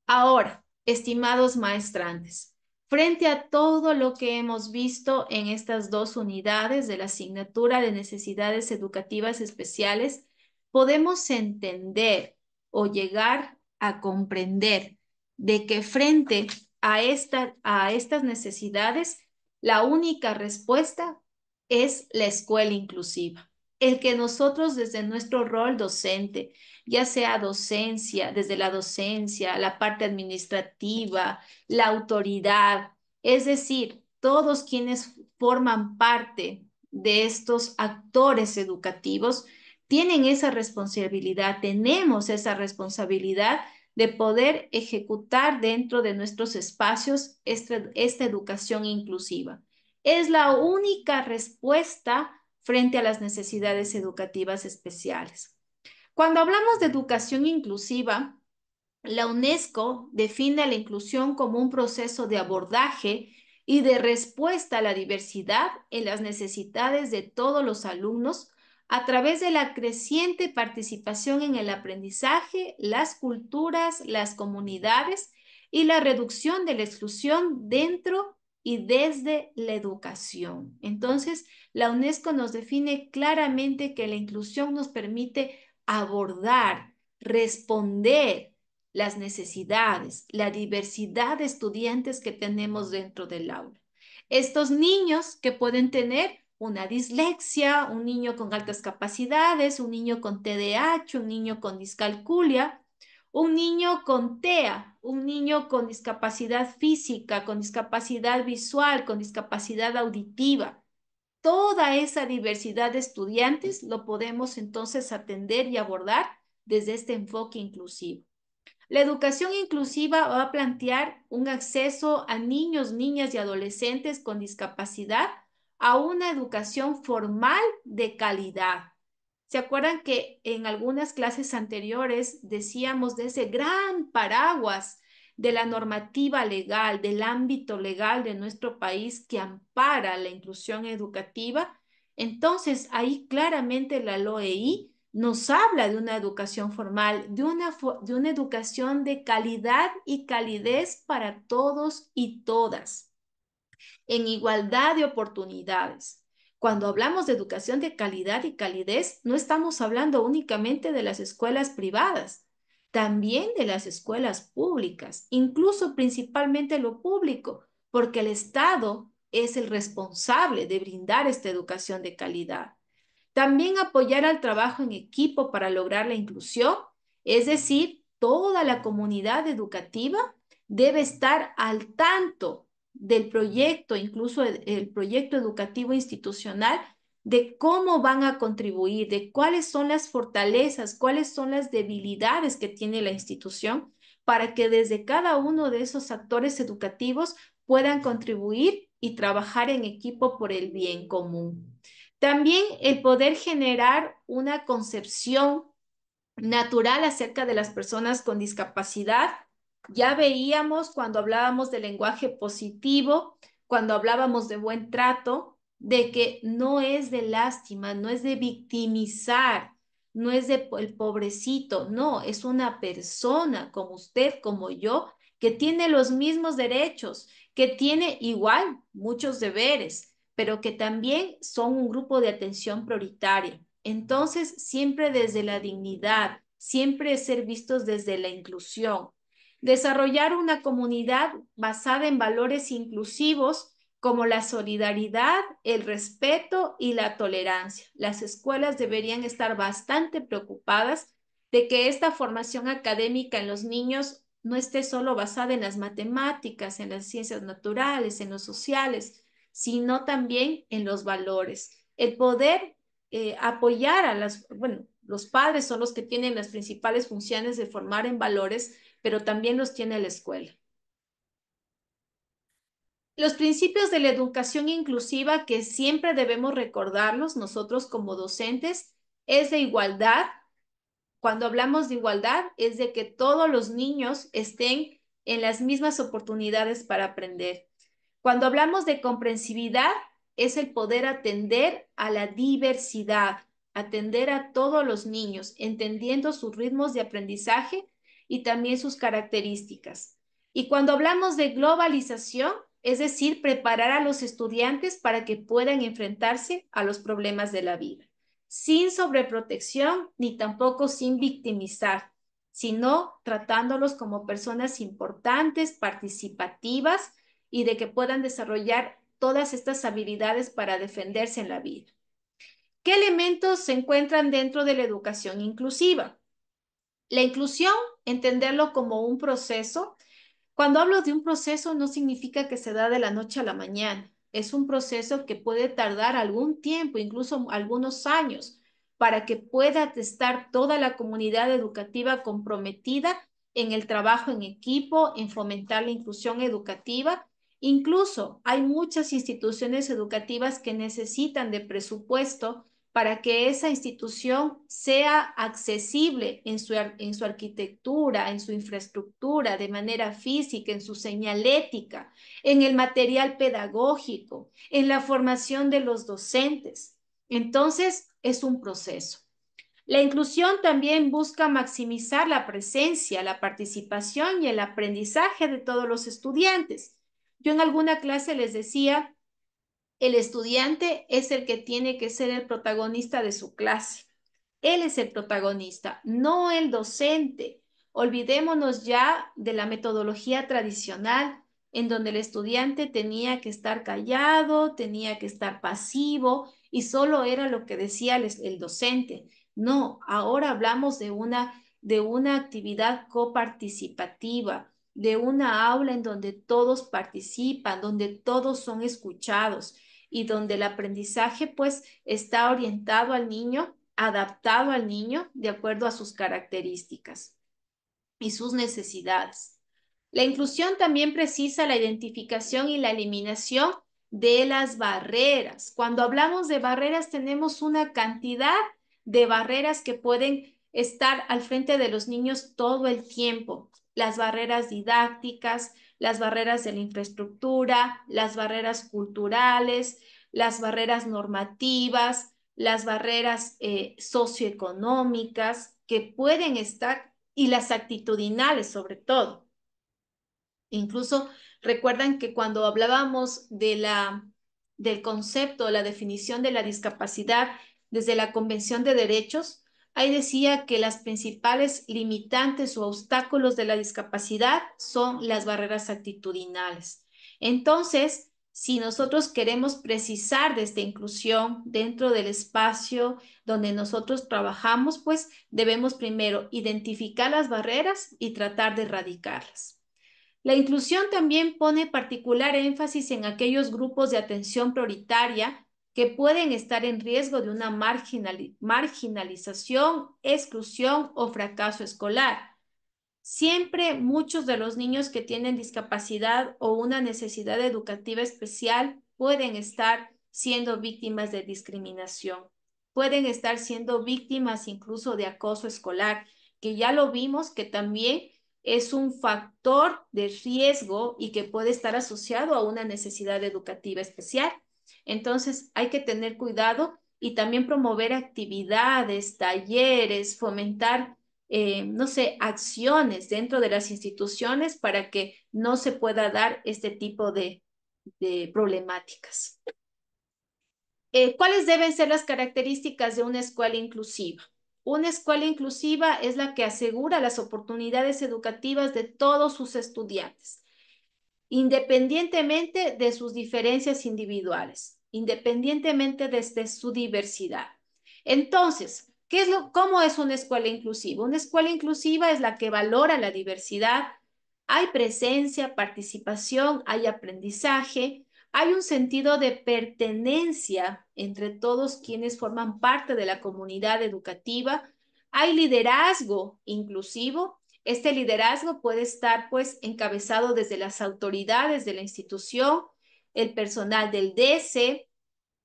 Ahora, estimados maestrantes, frente a todo lo que hemos visto en estas dos unidades de la asignatura de necesidades educativas especiales, podemos entender o llegar a comprender de que frente a estas necesidades, la única respuesta es la escuela inclusiva. El que nosotros desde nuestro rol docente, ya sea docencia, desde la docencia, la parte administrativa, la autoridad, es decir, todos quienes forman parte de estos actores educativos, tienen esa responsabilidad, tenemos esa responsabilidad de poder ejecutar dentro de nuestros espacios esta educación inclusiva. Es la única respuesta frente a las necesidades educativas especiales. Cuando hablamos de educación inclusiva, la UNESCO define la inclusión como un proceso de abordaje y de respuesta a la diversidad en las necesidades de todos los alumnos a través de la creciente participación en el aprendizaje, las culturas, las comunidades y la reducción de la exclusión dentro y desde la educación. Entonces, la UNESCO nos define claramente que la inclusión nos permite abordar, responder las necesidades, la diversidad de estudiantes que tenemos dentro del aula. Estos niños que pueden tener una dislexia, un niño con altas capacidades, un niño con TDAH, un niño con discalculia, un niño con TEA, un niño con discapacidad física, con discapacidad visual, con discapacidad auditiva. Toda esa diversidad de estudiantes lo podemos entonces atender y abordar desde este enfoque inclusivo. La educación inclusiva va a plantear un acceso a niños, niñas y adolescentes con discapacidad a una educación formal de calidad. ¿Se acuerdan que en algunas clases anteriores decíamos de ese gran paraguas de la normativa legal, del ámbito legal de nuestro país que ampara la inclusión educativa? Entonces, ahí claramente la LOEI nos habla de una educación formal, de una educación de calidad y calidez para todos y todas, en igualdad de oportunidades. Cuando hablamos de educación de calidad y calidez, no estamos hablando únicamente de las escuelas privadas, también de las escuelas públicas, incluso principalmente lo público, porque el Estado es el responsable de brindar esta educación de calidad. También apoyar al trabajo en equipo para lograr la inclusión, es decir, toda la comunidad educativa debe estar al tanto del proyecto, incluso el proyecto educativo institucional, de cómo van a contribuir, de cuáles son las fortalezas, cuáles son las debilidades que tiene la institución, para que desde cada uno de esos actores educativos puedan contribuir y trabajar en equipo por el bien común. También el poder generar una concepción natural acerca de las personas con discapacidad. Ya veíamos cuando hablábamos de lenguaje positivo, cuando hablábamos de buen trato, de que no es de lástima, no es de victimizar, no es de el pobrecito, no, es una persona como usted, como yo, que tiene los mismos derechos, que tiene igual muchos deberes, pero que también son un grupo de atención prioritaria. Entonces, siempre desde la dignidad, siempre ser vistos desde la inclusión. Desarrollar una comunidad basada en valores inclusivos como la solidaridad, el respeto y la tolerancia. Las escuelas deberían estar bastante preocupadas de que esta formación académica en los niños no esté solo basada en las matemáticas, en las ciencias naturales, en los sociales, sino también en los valores. El poder apoyar a bueno, los padres son los que tienen las principales funciones de formar en valores, pero también los tiene la escuela. Los principios de la educación inclusiva que siempre debemos recordarlos nosotros como docentes es de igualdad. Cuando hablamos de igualdad es de que todos los niños estén en las mismas oportunidades para aprender. Cuando hablamos de comprensividad es el poder atender a la diversidad, atender a todos los niños, entendiendo sus ritmos de aprendizaje y también sus características. Y cuando hablamos de globalización, es decir, preparar a los estudiantes para que puedan enfrentarse a los problemas de la vida, sin sobreprotección ni tampoco sin victimizar, sino tratándolos como personas importantes, participativas y de que puedan desarrollar todas estas habilidades para defenderse en la vida. ¿Qué elementos se encuentran dentro de la educación inclusiva? La inclusión, entenderlo como un proceso. Cuando hablo de un proceso, no significa que se da de la noche a la mañana. Es un proceso que puede tardar algún tiempo, incluso algunos años, para que pueda estar toda la comunidad educativa comprometida en el trabajo en equipo, en fomentar la inclusión educativa. Incluso hay muchas instituciones educativas que necesitan de presupuesto para que esa institución sea accesible en su arquitectura, en su infraestructura, de manera física, en su señalética, en el material pedagógico, en la formación de los docentes. Entonces, es un proceso. La inclusión también busca maximizar la presencia, la participación y el aprendizaje de todos los estudiantes. Yo en alguna clase les decía, el estudiante es el que tiene que ser el protagonista de su clase. Él es el protagonista, no el docente. Olvidémonos ya de la metodología tradicional en donde el estudiante tenía que estar callado, tenía que estar pasivo y solo era lo que decía el docente. No, ahora hablamos de una actividad coparticipativa, de una aula en donde todos participan, donde todos son escuchados y donde el aprendizaje pues está orientado al niño, adaptado al niño de acuerdo a sus características y sus necesidades. La inclusión también precisa la identificación y la eliminación de las barreras. Cuando hablamos de barreras, tenemos una cantidad de barreras que pueden estar al frente de los niños todo el tiempo. Las barreras didácticas, las barreras de la infraestructura, las barreras culturales, las barreras normativas, las barreras socioeconómicas que pueden estar y las actitudinales sobre todo. Incluso recuerdan que cuando hablábamos del concepto, la definición de la discapacidad desde la Convención de Derechos, ahí decía que las principales limitantes o obstáculos de la discapacidad son las barreras actitudinales. Entonces, si nosotros queremos precisar de esta inclusión dentro del espacio donde nosotros trabajamos, pues debemos primero identificar las barreras y tratar de erradicarlas. La inclusión también pone particular énfasis en aquellos grupos de atención prioritaria que pueden estar en riesgo de una marginalización, exclusión o fracaso escolar. Siempre muchos de los niños que tienen discapacidad o una necesidad educativa especial pueden estar siendo víctimas de discriminación, pueden estar siendo víctimas incluso de acoso escolar, que ya lo vimos que también es un factor de riesgo y que puede estar asociado a una necesidad educativa especial. Entonces hay que tener cuidado y también promover actividades, talleres, fomentar no sé, acciones dentro de las instituciones para que no se pueda dar este tipo de problemáticas. ¿Cuáles deben ser las características de una escuela inclusiva? Una escuela inclusiva es la que asegura las oportunidades educativas de todos sus estudiantes, independientemente de sus diferencias individuales, independientemente desde su diversidad. Entonces, ¿cómo es una escuela inclusiva? Una escuela inclusiva es la que valora la diversidad. Hay presencia, participación, hay aprendizaje, hay un sentido de pertenencia entre todos quienes forman parte de la comunidad educativa. Hay liderazgo inclusivo. Este liderazgo puede estar pues encabezado desde las autoridades de la institución el personal del DESE,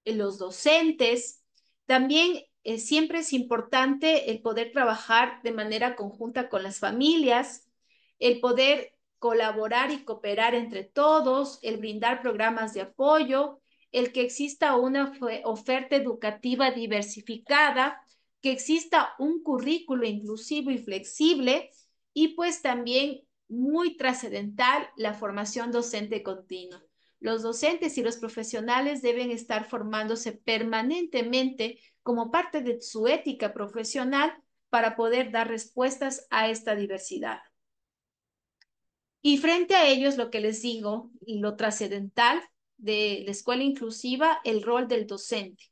los docentes. También siempre es importante el poder trabajar de manera conjunta con las familias, el poder colaborar y cooperar entre todos, el brindar programas de apoyo, el que exista una oferta educativa diversificada, que exista un currículo inclusivo y flexible y pues también muy trascendental la formación docente continua. Los docentes y los profesionales deben estar formándose permanentemente como parte de su ética profesional para poder dar respuestas a esta diversidad. Y frente a ellos, lo que les digo, lo trascendental de la escuela inclusiva, el rol del docente.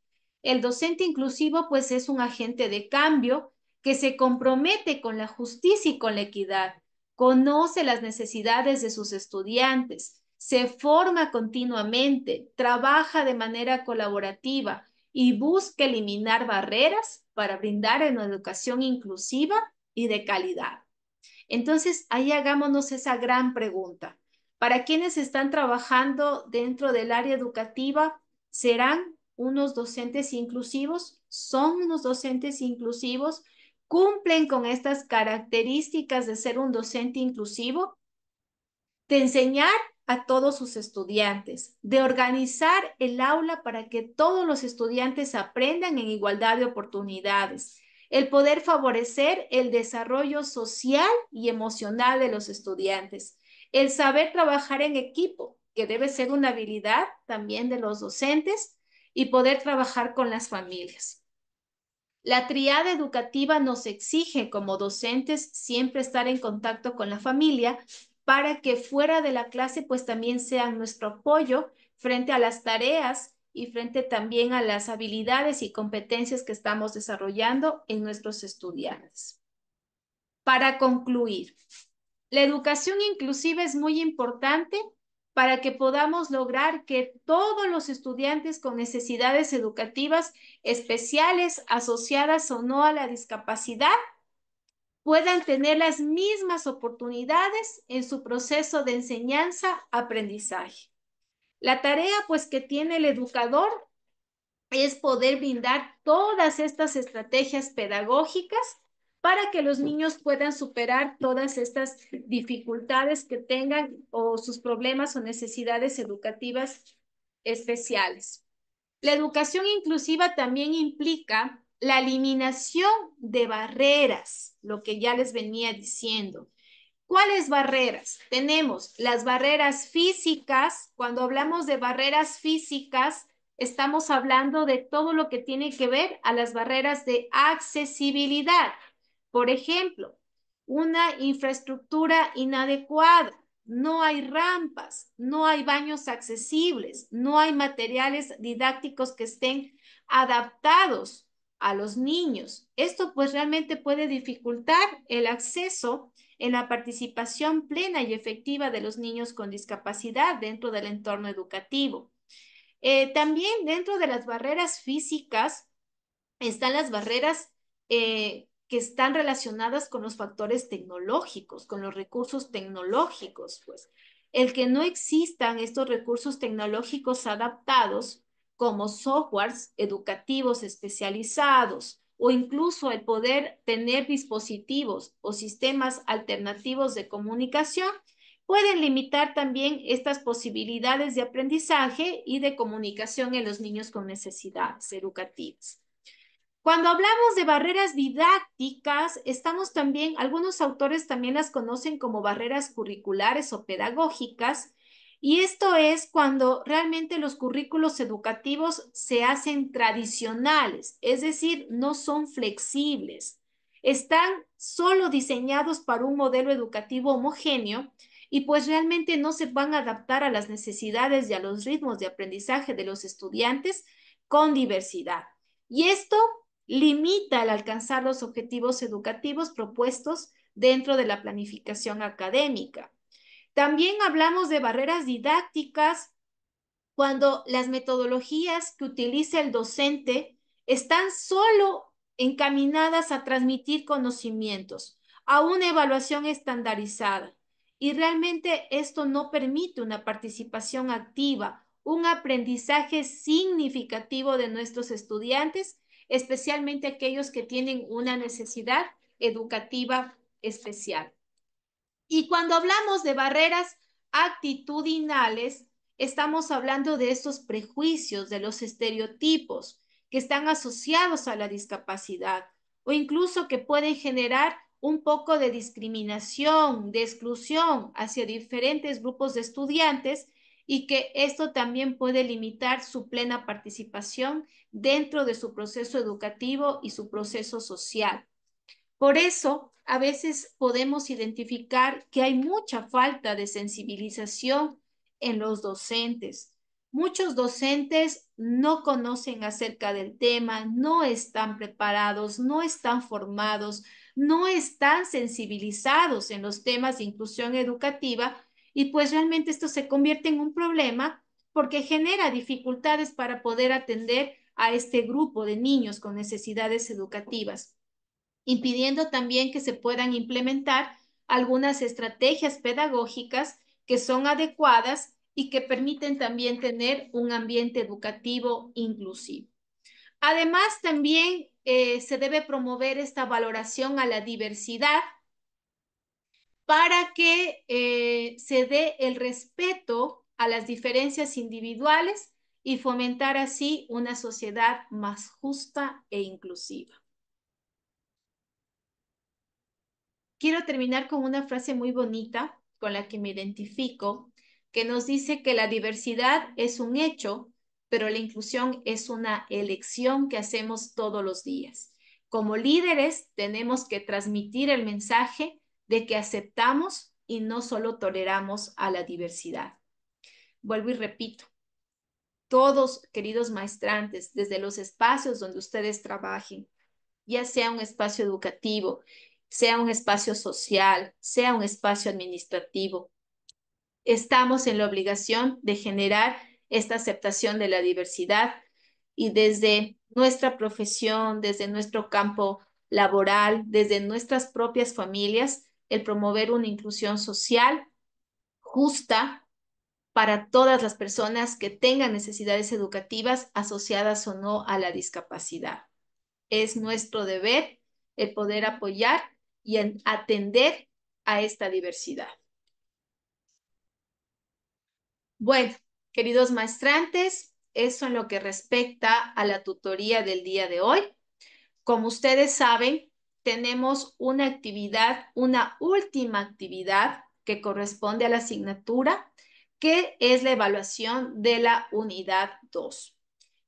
El docente inclusivo, pues, es un agente de cambio que se compromete con la justicia y con la equidad, conoce las necesidades de sus estudiantes, se forma continuamente, trabaja de manera colaborativa y busca eliminar barreras para brindar una educación inclusiva y de calidad. Entonces, ahí hagámonos esa gran pregunta. Para quienes están trabajando dentro del área educativa, ¿serán unos docentes inclusivos? ¿Son unos docentes inclusivos? ¿Cumplen con estas características de ser un docente inclusivo? De enseñar a todos sus estudiantes, de organizar el aula para que todos los estudiantes aprendan en igualdad de oportunidades, el poder favorecer el desarrollo social y emocional de los estudiantes, el saber trabajar en equipo, que debe ser una habilidad también de los docentes, y poder trabajar con las familias. La triada educativa nos exige como docentes siempre estar en contacto con la familia para que fuera de la clase pues también sean nuestro apoyo frente a las tareas y frente también a las habilidades y competencias que estamos desarrollando en nuestros estudiantes. Para concluir, la educación inclusiva es muy importante para que podamos lograr que todos los estudiantes con necesidades educativas especiales asociadas o no a la discapacidad puedan tener las mismas oportunidades en su proceso de enseñanza-aprendizaje. La tarea pues que tiene el educador es poder brindar todas estas estrategias pedagógicas para que los niños puedan superar todas estas dificultades que tengan o sus problemas o necesidades educativas especiales. La educación inclusiva también implica la eliminación de barreras, lo que ya les venía diciendo. ¿Cuáles barreras? Tenemos las barreras físicas. Cuando hablamos de barreras físicas, estamos hablando de todo lo que tiene que ver a las barreras de accesibilidad. Por ejemplo, una infraestructura inadecuada, no hay rampas, no hay baños accesibles, no hay materiales didácticos que estén adaptados a los niños. Esto pues realmente puede dificultar el acceso en la participación plena y efectiva de los niños con discapacidad dentro del entorno educativo. También dentro de las barreras físicas están las barreras que están relacionadas con los factores tecnológicos, con los recursos tecnológicos, pues. El que no existan estos recursos tecnológicos adaptados como softwares educativos especializados o incluso el poder tener dispositivos o sistemas alternativos de comunicación pueden limitar también estas posibilidades de aprendizaje y de comunicación en los niños con necesidades educativas. Cuando hablamos de barreras didácticas, estamos también, algunos autores también las conocen como barreras curriculares o pedagógicas, y esto es cuando realmente los currículos educativos se hacen tradicionales, es decir, no son flexibles. Están solo diseñados para un modelo educativo homogéneo y pues realmente no se van a adaptar a las necesidades y a los ritmos de aprendizaje de los estudiantes con diversidad. Y esto limita el alcanzar los objetivos educativos propuestos dentro de la planificación académica. También hablamos de barreras didácticas cuando las metodologías que utiliza el docente están solo encaminadas a transmitir conocimientos, a una evaluación estandarizada. Y realmente esto no permite una participación activa un aprendizaje significativo de nuestros estudiantes, especialmente aquellos que tienen una necesidad educativa especial. Y cuando hablamos de barreras actitudinales, estamos hablando de estos prejuicios, de los estereotipos que están asociados a la discapacidad o incluso que pueden generar un poco de discriminación, de exclusión hacia diferentes grupos de estudiantes y que esto también puede limitar su plena participación dentro de su proceso educativo y su proceso social. Por eso, a veces podemos identificar que hay mucha falta de sensibilización en los docentes. Muchos docentes no conocen acerca del tema, no están preparados, no están formados, no están sensibilizados en los temas de inclusión educativa y pues realmente esto se convierte en un problema porque genera dificultades para poder atender a este grupo de niños con necesidades educativas, impidiendo también que se puedan implementar algunas estrategias pedagógicas que son adecuadas y que permiten también tener un ambiente educativo inclusivo. Además, también se debe promover esta valoración a la diversidad para que se dé el respeto a las diferencias individuales y fomentar así una sociedad más justa e inclusiva. Quiero terminar con una frase muy bonita con la que me identifico, que nos dice que la diversidad es un hecho, pero la inclusión es una elección que hacemos todos los días. Como líderes tenemos que transmitir el mensaje de que aceptamos y no solo toleramos a la diversidad. Vuelvo y repito, todos, queridos maestrantes, desde los espacios donde ustedes trabajen, ya sea un espacio educativo, sea un espacio social, sea un espacio administrativo, estamos en la obligación de generar esta aceptación de la diversidad y desde nuestra profesión, desde nuestro campo laboral, desde nuestras propias familias, el promover una inclusión social justa para todas las personas que tengan necesidades educativas asociadas o no a la discapacidad. Es nuestro deber el poder apoyar y atender a esta diversidad. Bueno, queridos maestrantes, eso en lo que respecta a la tutoría del día de hoy. Como ustedes saben, tenemos una actividad, una última actividad que corresponde a la asignatura, que es la evaluación de la unidad 2.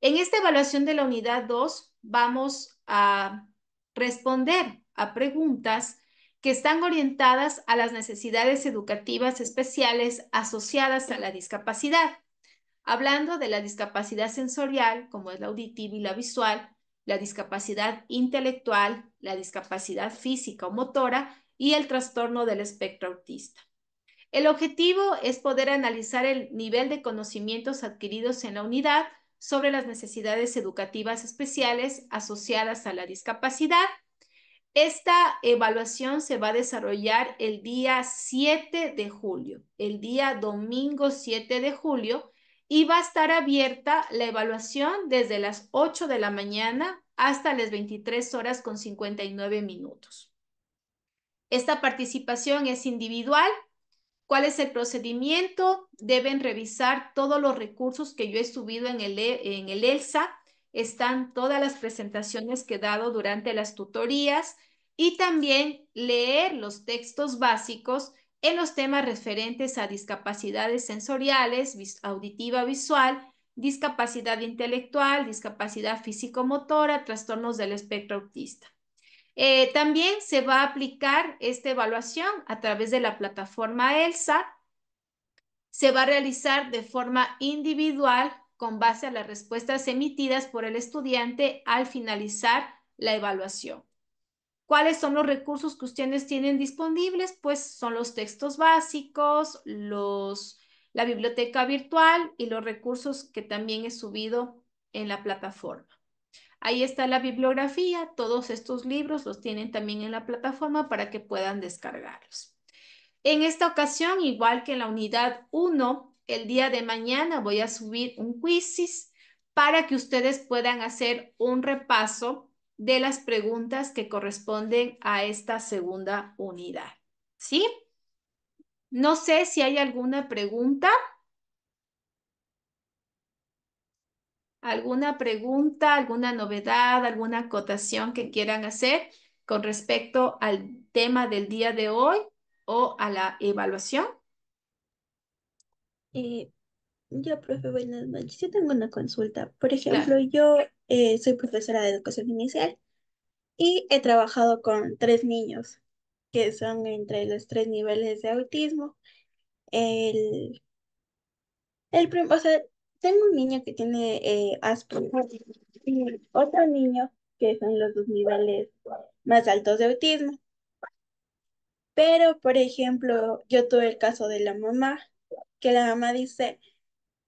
En esta evaluación de la unidad 2 vamos a responder a preguntas que están orientadas a las necesidades educativas especiales asociadas a la discapacidad. Hablando de la discapacidad sensorial, como es la auditiva y la visual, la discapacidad intelectual, la discapacidad física o motora y el trastorno del espectro autista. El objetivo es poder analizar el nivel de conocimientos adquiridos en la unidad sobre las necesidades educativas especiales asociadas a la discapacidad. Esta evaluación se va a desarrollar el día 7 de julio, el día domingo 7 de julio, y va a estar abierta la evaluación desde las 8 de la mañana hasta las 23 horas con 59 minutos. Esta participación es individual. ¿Cuál es el procedimiento? Deben revisar todos los recursos que yo he subido en el ELSA. Están todas las presentaciones que he dado durante las tutorías y también leer los textos básicos en los temas referentes a discapacidades sensoriales, auditiva, visual, discapacidad intelectual, discapacidad físico-motora, trastornos del espectro autista. También se va a aplicar esta evaluación a través de la plataforma ELSA. Se va a realizar de forma individual con base a las respuestas emitidas por el estudiante al finalizar la evaluación. ¿Cuáles son los recursos que ustedes tienen disponibles? Pues son los textos básicos, la biblioteca virtual y los recursos que también he subido en la plataforma. Ahí está la bibliografía, todos estos libros los tienen también en la plataforma para que puedan descargarlos. En esta ocasión, igual que en la unidad 1, el día de mañana voy a subir un quizzes para que ustedes puedan hacer un repaso de las preguntas que corresponden a esta segunda unidad. ¿Sí? No sé si hay alguna pregunta. ¿Alguna pregunta, alguna novedad, alguna acotación que quieran hacer con respecto al tema del día de hoy o a la evaluación? Eh, yo, profe, buenas noches. Yo tengo una consulta. Por Claro. ejemplo, yo soy profesora de educación inicial y he trabajado con 3 niños que son entre los 3 niveles de autismo. El, o sea, tengo un niño que tiene Asperger y otro niño que son los 2 niveles más altos de autismo. Pero, por ejemplo, yo tuve el caso de la mamá, que la mamá dice,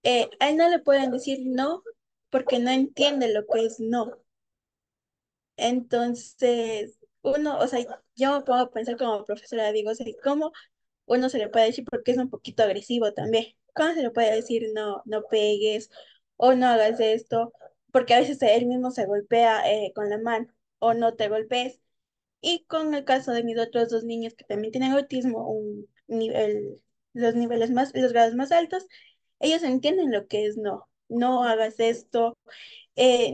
a él no le pueden decir no porque no entiende lo que es no. Entonces, uno, o sea, yo me pongo a pensar como profesora, digo, o sea, ¿cómo uno se le puede decir porque es un poquito agresivo también? ¿Cómo se le puede decir no, no pegues o no hagas esto? Porque a veces él mismo se golpea con la mano o no te golpees. Y con el caso de mis otros 2 niños que también tienen autismo, un nivel, los grados más altos, ellos entienden lo que es no, no hagas esto,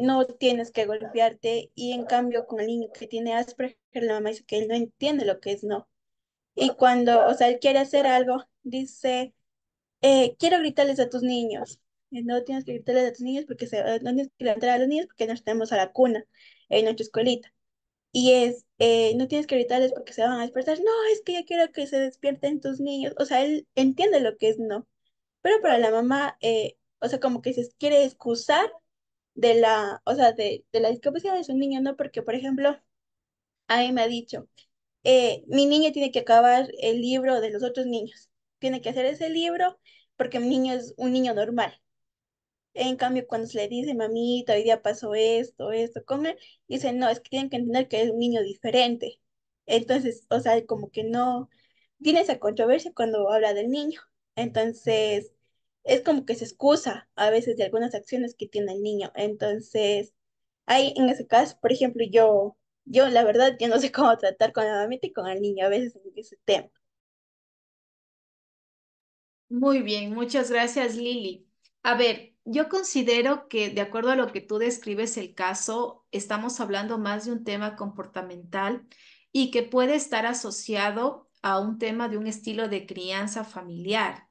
no tienes que golpearte. Y en cambio con el niño que tiene Asperger, la mamá dice que él no entiende lo que es no. Y cuando, o sea, él quiere hacer algo, dice, quiero gritarles a tus niños. No tienes que gritarles a tus niños porque no tienes que levantar a los niños porque nos tenemos a la cuna en nuestra escuelita. Y es, no tienes que gritarles porque se van a despertar. No, es que yo quiero que se despierten tus niños. O sea, él entiende lo que es no. Pero para la mamá, o sea, como que se quiere excusar o sea, de la discapacidad de su niño, ¿no? Porque, por ejemplo, a mí me ha dicho, mi niño tiene que acabar el libro de los otros niños. Tiene que hacer ese libro porque mi niño es un niño normal. En cambio, cuando se le dice, mamita, hoy día pasó esto con él, dice, no, es que tienen que entender que es un niño diferente. Entonces, o sea, como que no tiene esa controversia cuando habla del niño. Entonces, es como que se excusa a veces de algunas acciones que tiene el niño. Entonces, ahí en ese caso, por ejemplo, yo la verdad, yo no sé cómo tratar con la mamita y con el niño a veces en ese tema. Muy bien, muchas gracias, Lili. A ver, yo considero que de acuerdo a lo que tú describes el caso, estamos hablando más de un tema comportamental y que puede estar asociado a un tema de un estilo de crianza familiar.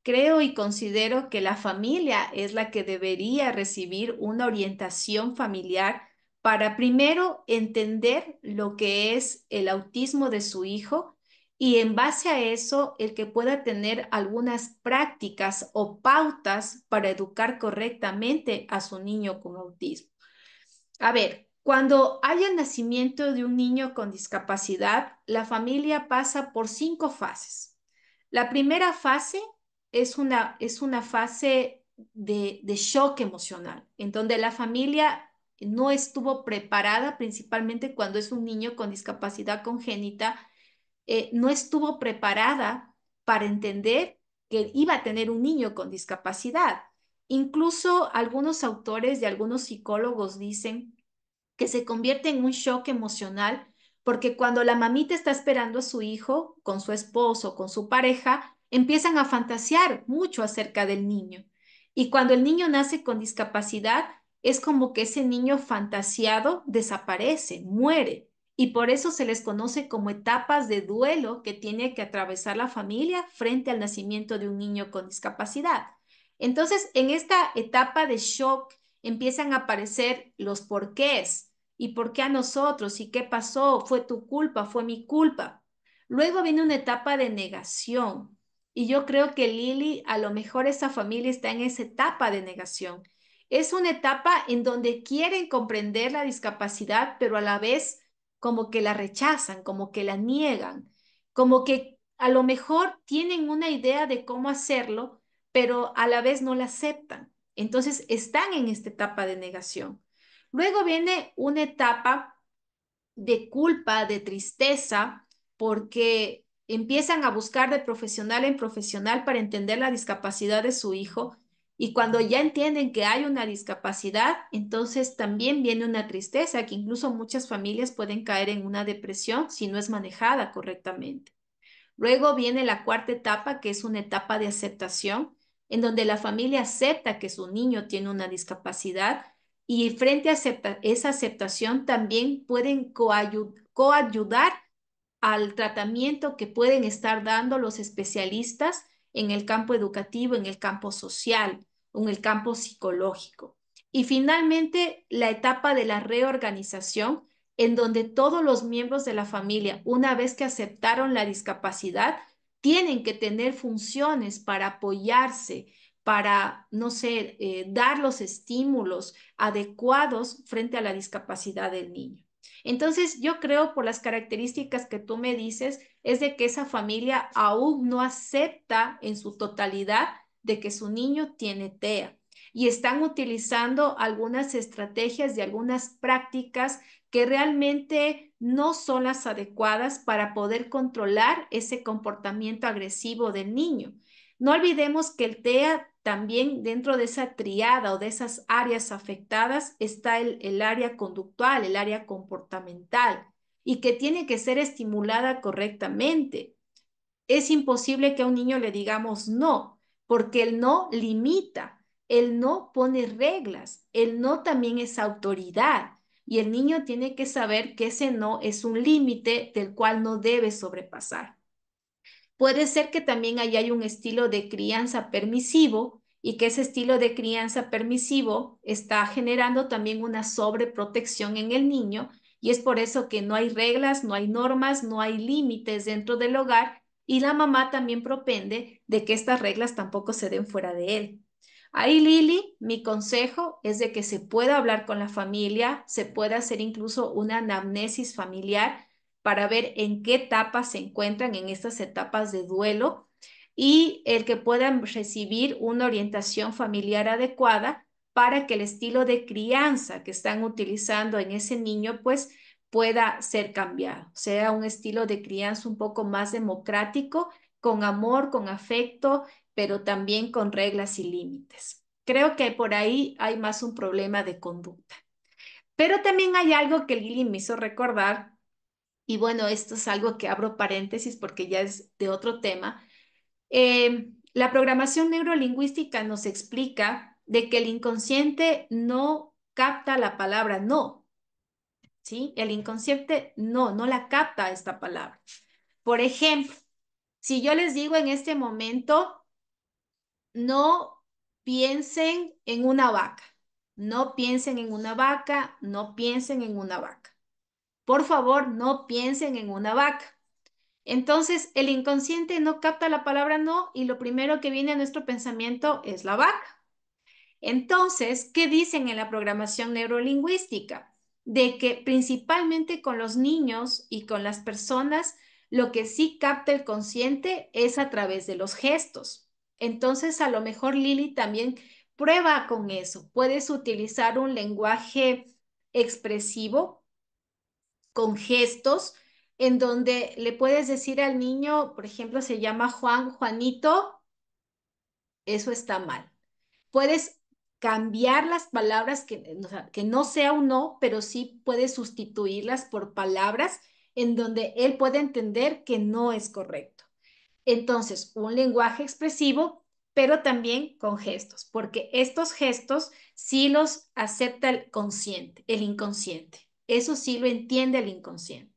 Creo y considero que la familia es la que debería recibir una orientación familiar para primero entender lo que es el autismo de su hijo y en base a eso el que pueda tener algunas prácticas o pautas para educar correctamente a su niño con autismo. A ver, cuando hay el nacimiento de un niño con discapacidad, la familia pasa por 5 fases. La primera fase es una fase de shock emocional, en donde la familia no estuvo preparada, principalmente cuando es un niño con discapacidad congénita, no estuvo preparada para entender que iba a tener un niño con discapacidad. Incluso algunos autores y algunos psicólogos dicen que se convierte en un shock emocional, porque cuando la mamita está esperando a su hijo con su esposo, con su pareja, empiezan a fantasear mucho acerca del niño. Y cuando el niño nace con discapacidad, es como que ese niño fantasiado desaparece, muere. Y por eso se les conoce como etapas de duelo que tiene que atravesar la familia frente al nacimiento de un niño con discapacidad. Entonces, en esta etapa de shock empiezan a aparecer los porqués. ¿Y por qué a nosotros? ¿Y qué pasó? ¿Fue tu culpa? ¿Fue mi culpa? Luego viene una etapa de negación. Y yo creo que Lili, a lo mejor esa familia está en esa etapa de negación. Es una etapa en donde quieren comprender la discapacidad, pero a la vez como que la rechazan, como que la niegan, como que a lo mejor tienen una idea de cómo hacerlo, pero a la vez no la aceptan. Entonces están en esta etapa de negación. Luego viene una etapa de culpa, de tristeza, porque empiezan a buscar de profesional en profesional para entender la discapacidad de su hijo. Y cuando ya entienden que hay una discapacidad, entonces también viene una tristeza, que incluso muchas familias pueden caer en una depresión si no es manejada correctamente. Luego viene la cuarta etapa, que es una etapa de aceptación, en donde la familia acepta que su niño tiene una discapacidad y frente a esa aceptación también pueden coayudar al tratamiento que pueden estar dando los especialistas en el campo educativo, en el campo social, en el campo psicológico. Y finalmente, la etapa de la reorganización, en donde todos los miembros de la familia, una vez que aceptaron la discapacidad, tienen que tener funciones para apoyarse, para, no sé, dar los estímulos adecuados frente a la discapacidad del niño. Entonces, yo creo por las características que tú me dices, es de que esa familia aún no acepta en su totalidad de que su niño tiene TEA y están utilizando algunas estrategias y algunas prácticas que realmente no son las adecuadas para poder controlar ese comportamiento agresivo del niño. No olvidemos que el TEA también dentro de esa triada o de esas áreas afectadas está el área conductual, el área comportamental y que tiene que ser estimulada correctamente. Es imposible que a un niño le digamos no, porque el no limita, el no pone reglas, el no también es autoridad y el niño tiene que saber que ese no es un límite del cual no debe sobrepasar. Puede ser que también ahí hay un estilo de crianza permisivo y que ese estilo de crianza permisivo está generando también una sobreprotección en el niño y es por eso que no hay reglas, no hay normas, no hay límites dentro del hogar y la mamá también propende de que estas reglas tampoco se den fuera de él. Ahí, Lili, mi consejo es de que se pueda hablar con la familia, se pueda hacer incluso una anamnesis familiar para ver en qué etapas se encuentran en estas etapas de duelo y el que puedan recibir una orientación familiar adecuada para que el estilo de crianza que están utilizando en ese niño pues pueda ser cambiado, sea un estilo de crianza un poco más democrático, con amor, con afecto, pero también con reglas y límites. Creo que por ahí hay más un problema de conducta. Pero también hay algo que Lili me hizo recordar y bueno, esto es algo que abro paréntesis porque ya es de otro tema. La programación neurolingüística nos explica de que el inconsciente no capta la palabra no, ¿sí? El inconsciente no la capta esta palabra. Por ejemplo, si yo les digo en este momento, no piensen en una vaca, no piensen en una vaca, no piensen en una vaca. Por favor, no piensen en una vaca. Entonces, el inconsciente no capta la palabra no y lo primero que viene a nuestro pensamiento es la vaca. Entonces, ¿qué dicen en la programación neurolingüística? De que principalmente con los niños y con las personas, lo que sí capta el consciente es a través de los gestos. Entonces, a lo mejor Lili también prueba con eso. Puedes utilizar un lenguaje expresivo con gestos en donde le puedes decir al niño, por ejemplo, se llama Juan, Juanito, eso está mal. Puedes cambiar las palabras o sea, que no sea un no, pero sí puedes sustituirlas por palabras en donde él puede entender que no es correcto. Entonces, un lenguaje expresivo, pero también con gestos, porque estos gestos sí los acepta el consciente, el inconsciente. Eso sí lo entiende el inconsciente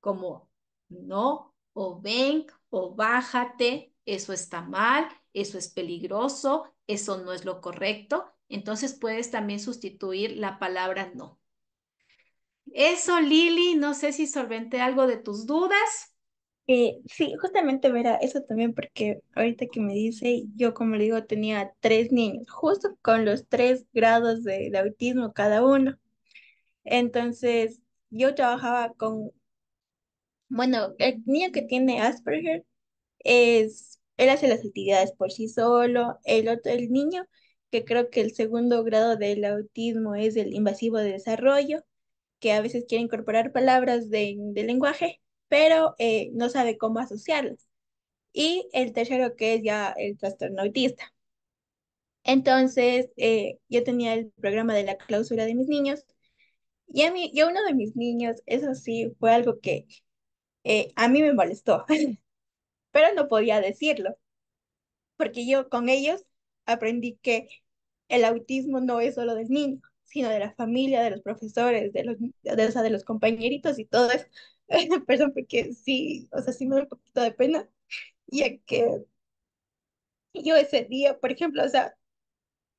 como no, o ven, o bájate, eso está mal, eso es peligroso, eso no es lo correcto. Entonces puedes también sustituir la palabra no. Eso, Lili, no sé si solventé algo de tus dudas. Sí, justamente verá eso también porque ahorita que me dice, yo como le digo, tenía tres niños, justo con los 3 grados de autismo cada uno. Entonces, yo trabajaba con, bueno, el niño que tiene Asperger él hace las actividades por sí solo. El otro, el niño, que creo que el segundo grado del autismo es el invasivo de desarrollo, que a veces quiere incorporar palabras de lenguaje. pero no sabe cómo asociarlas. Y el tercero que es ya el trastorno autista. Entonces, yo tenía el programa de la clausura de mis niños y a uno de mis niños, eso sí, fue algo que a mí me molestó, pero no podía decirlo, porque yo con ellos aprendí que el autismo no es solo del niño, sino de la familia, de los profesores, o sea, de los compañeritos y todo eso. Perdón, porque sí, o sea, sí me da un poquito de pena, ya que yo ese día, por ejemplo, o sea,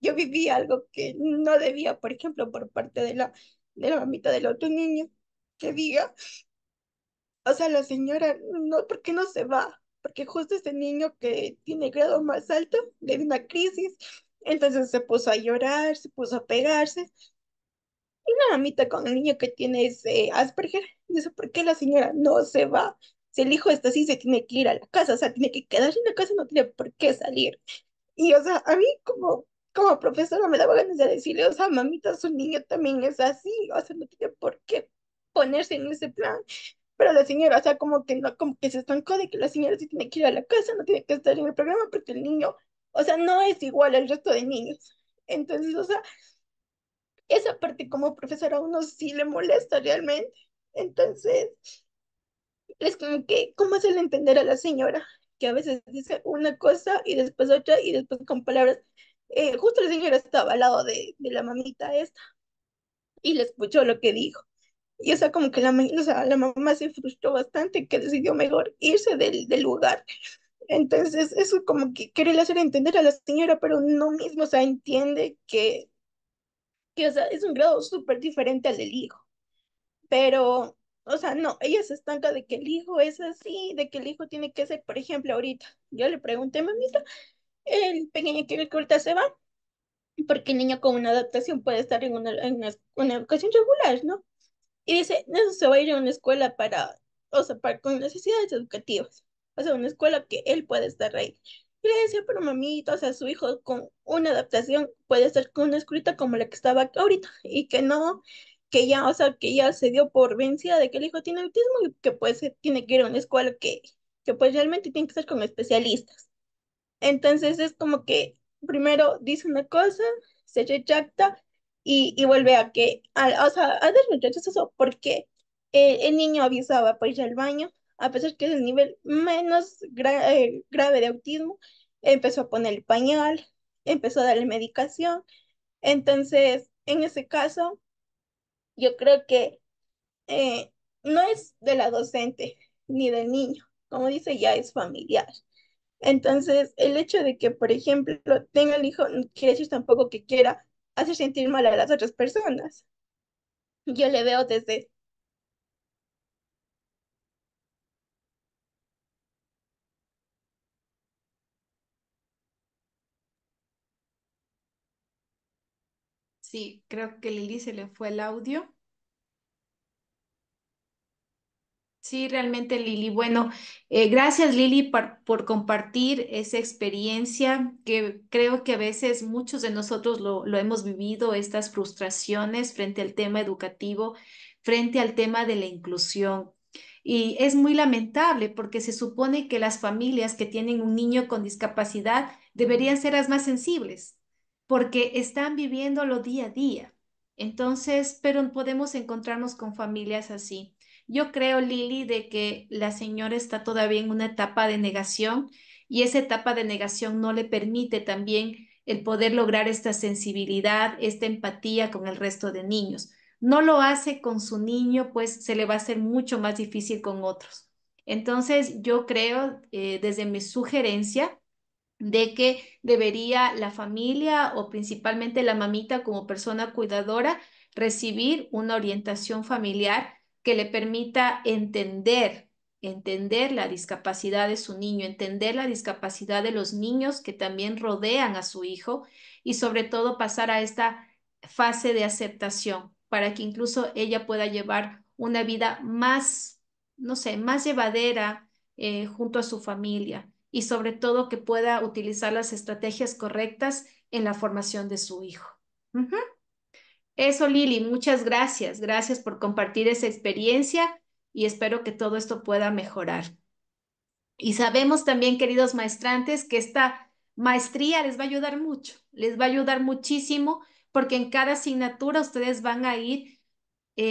yo viví algo que no debía, por ejemplo, por parte de la mamita del otro niño, que diga, o sea, la señora, no, ¿por qué no se va? Porque justo ese niño que tiene grado más alto le dio una crisis, entonces se puso a llorar, se puso a pegarse. Y la mamita con el niño que tiene ese Asperger, dice, ¿por qué la señora no se va? Si el hijo está así, se tiene que ir a la casa, o sea, tiene que quedarse en la casa, no tiene por qué salir. Y, o sea, a mí como profesora me daba ganas de decirle, o sea, mamita, su niño también es así, o sea, no tiene por qué ponerse en ese plan. Pero la señora, o sea, como que no, como que se estancó de que la señora sí tiene que ir a la casa, no tiene que estar en el programa porque el niño, o sea, no es igual al resto de niños. Entonces, o sea, esa parte como profesora a uno sí le molesta realmente. Entonces, es como que, ¿cómo hacerle entender a la señora? Que a veces dice una cosa y después otra y después con palabras. Justo la señora estaba al lado de la mamita esta y le escuchó lo que dijo. Y o sea, como que o sea, la mamá se frustró bastante que decidió mejor irse del lugar. Entonces, eso como que quiere hacer entender a la señora, pero no mismo, o sea, entiende o sea, es un grado súper diferente al del hijo. Pero, o sea, no, ella se estanca de que el hijo es así, de que el hijo tiene que ser, por ejemplo, ahorita. Yo le pregunté, mamita, el pequeño que ahorita se va, porque el niño con una adaptación puede estar una educación regular, ¿no? Y dice, eso se va a ir a una escuela o sea, con necesidades educativas. O sea, una escuela que él puede estar ahí. Y le decía, pero mamita, o sea, su hijo con una adaptación puede estar con una escuelita como la que estaba ahorita. Y que no, que ya, o sea, que ya se dio por vencida de que el hijo tiene autismo y que pues tiene que ir a una escuela que pues realmente tiene que estar con especialistas. Entonces es como que primero dice una cosa, se retracta y vuelve a o sea, a dar retractos eso porque el niño avisaba para ir al baño, a pesar que es el nivel menos grave de autismo, empezó a poner el pañal, empezó a darle medicación. Entonces, en ese caso, yo creo que no es de la docente ni del niño, como dice, ya es familiar. Entonces, el hecho de que, por ejemplo, tenga el hijo no quiere decir tampoco que quiera hacer sentir mal a las otras personas. Yo le veo desde, Sí, creo que Lili se le fue el audio. Sí, realmente Lili. Bueno, gracias Lili por compartir esa experiencia que creo que a veces muchos de nosotros lo hemos vivido, estas frustraciones frente al tema educativo, frente al tema de la inclusión. Y es muy lamentable porque se supone que las familias que tienen un niño con discapacidad deberían ser las más sensibles porque están viviéndolo día a día. Entonces, pero podemos encontrarnos con familias así. Yo creo, Lili, de que la señora está todavía en una etapa de negación y esa etapa de negación no le permite también el poder lograr esta sensibilidad, esta empatía con el resto de niños. No lo hace con su niño, pues se le va a hacer mucho más difícil con otros. Entonces, yo creo, desde mi sugerencia, de que debería la familia o principalmente la mamita como persona cuidadora recibir una orientación familiar que le permita entender la discapacidad de su niño, entender la discapacidad de los niños que también rodean a su hijo y sobre todo pasar a esta fase de aceptación para que incluso ella pueda llevar una vida más, no sé, más llevadera junto a su familia y sobre todo que pueda utilizar las estrategias correctas en la formación de su hijo. Ujú. Eso, Lili, muchas gracias. Gracias por compartir esa experiencia y espero que todo esto pueda mejorar. Y sabemos también, queridos maestrantes, que esta maestría les va a ayudar mucho, les va a ayudar muchísimo, porque en cada asignatura ustedes van a ir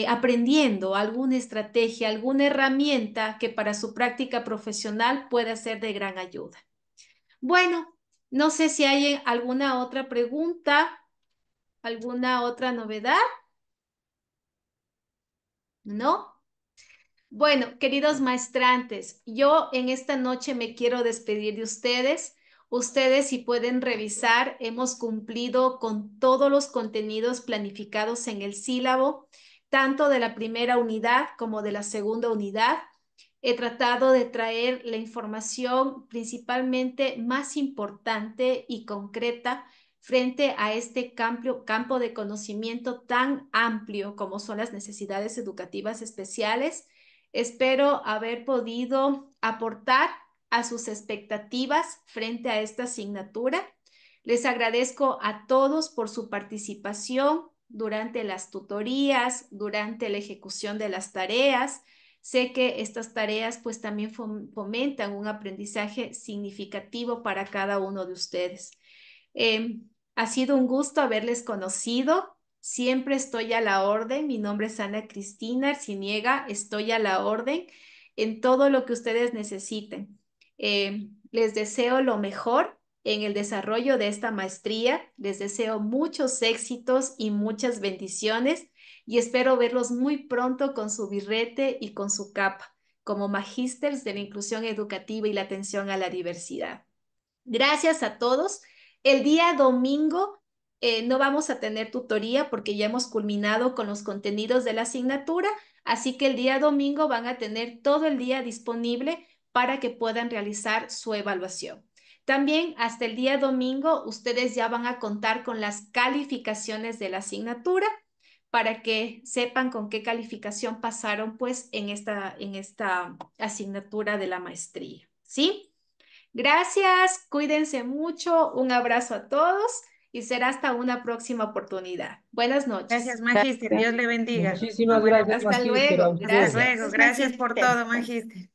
aprendiendo alguna estrategia, alguna herramienta que para su práctica profesional pueda ser de gran ayuda. Bueno, no sé si hay alguna otra pregunta, alguna otra novedad. ¿No? Bueno, queridos maestrantes, yo en esta noche me quiero despedir de ustedes. Ustedes, si pueden revisar, hemos cumplido con todos los contenidos planificados en el sílabo, tanto de la primera unidad como de la segunda unidad. He tratado de traer la información principalmente más importante y concreta frente a este campo de conocimiento tan amplio como son las necesidades educativas especiales. Espero haber podido aportar a sus expectativas frente a esta asignatura. Les agradezco a todos por su participación durante las tutorías, durante la ejecución de las tareas. Sé que estas tareas pues también fomentan un aprendizaje significativo para cada uno de ustedes. Eh, Ha sido un gusto haberles conocido. Siempre estoy a la orden. Mi nombre es Ana Cristina Arciniega. Estoy a la orden en todo lo que ustedes necesiten. Les deseo lo mejor en el desarrollo de esta maestría. Les deseo muchos éxitos y muchas bendiciones y espero verlos muy pronto con su birrete y con su capa como magísteres de la inclusión educativa y la atención a la diversidad. Gracias a todos. El día domingo no vamos a tener tutoría porque ya hemos culminado con los contenidos de la asignatura, así que el día domingo van a tener todo el día disponible para que puedan realizar su evaluación. También hasta el día domingo ustedes ya van a contar con las calificaciones de la asignatura para que sepan con qué calificación pasaron pues en esta asignatura de la maestría, ¿sí? Gracias, cuídense mucho, un abrazo a todos y será hasta una próxima oportunidad. Buenas noches. Gracias, Magíster. Dios le bendiga. Muchísimas gracias, Hasta Magíster, a luego. usted. Hasta Gracias. luego. Gracias por Magíster. todo, Magíster.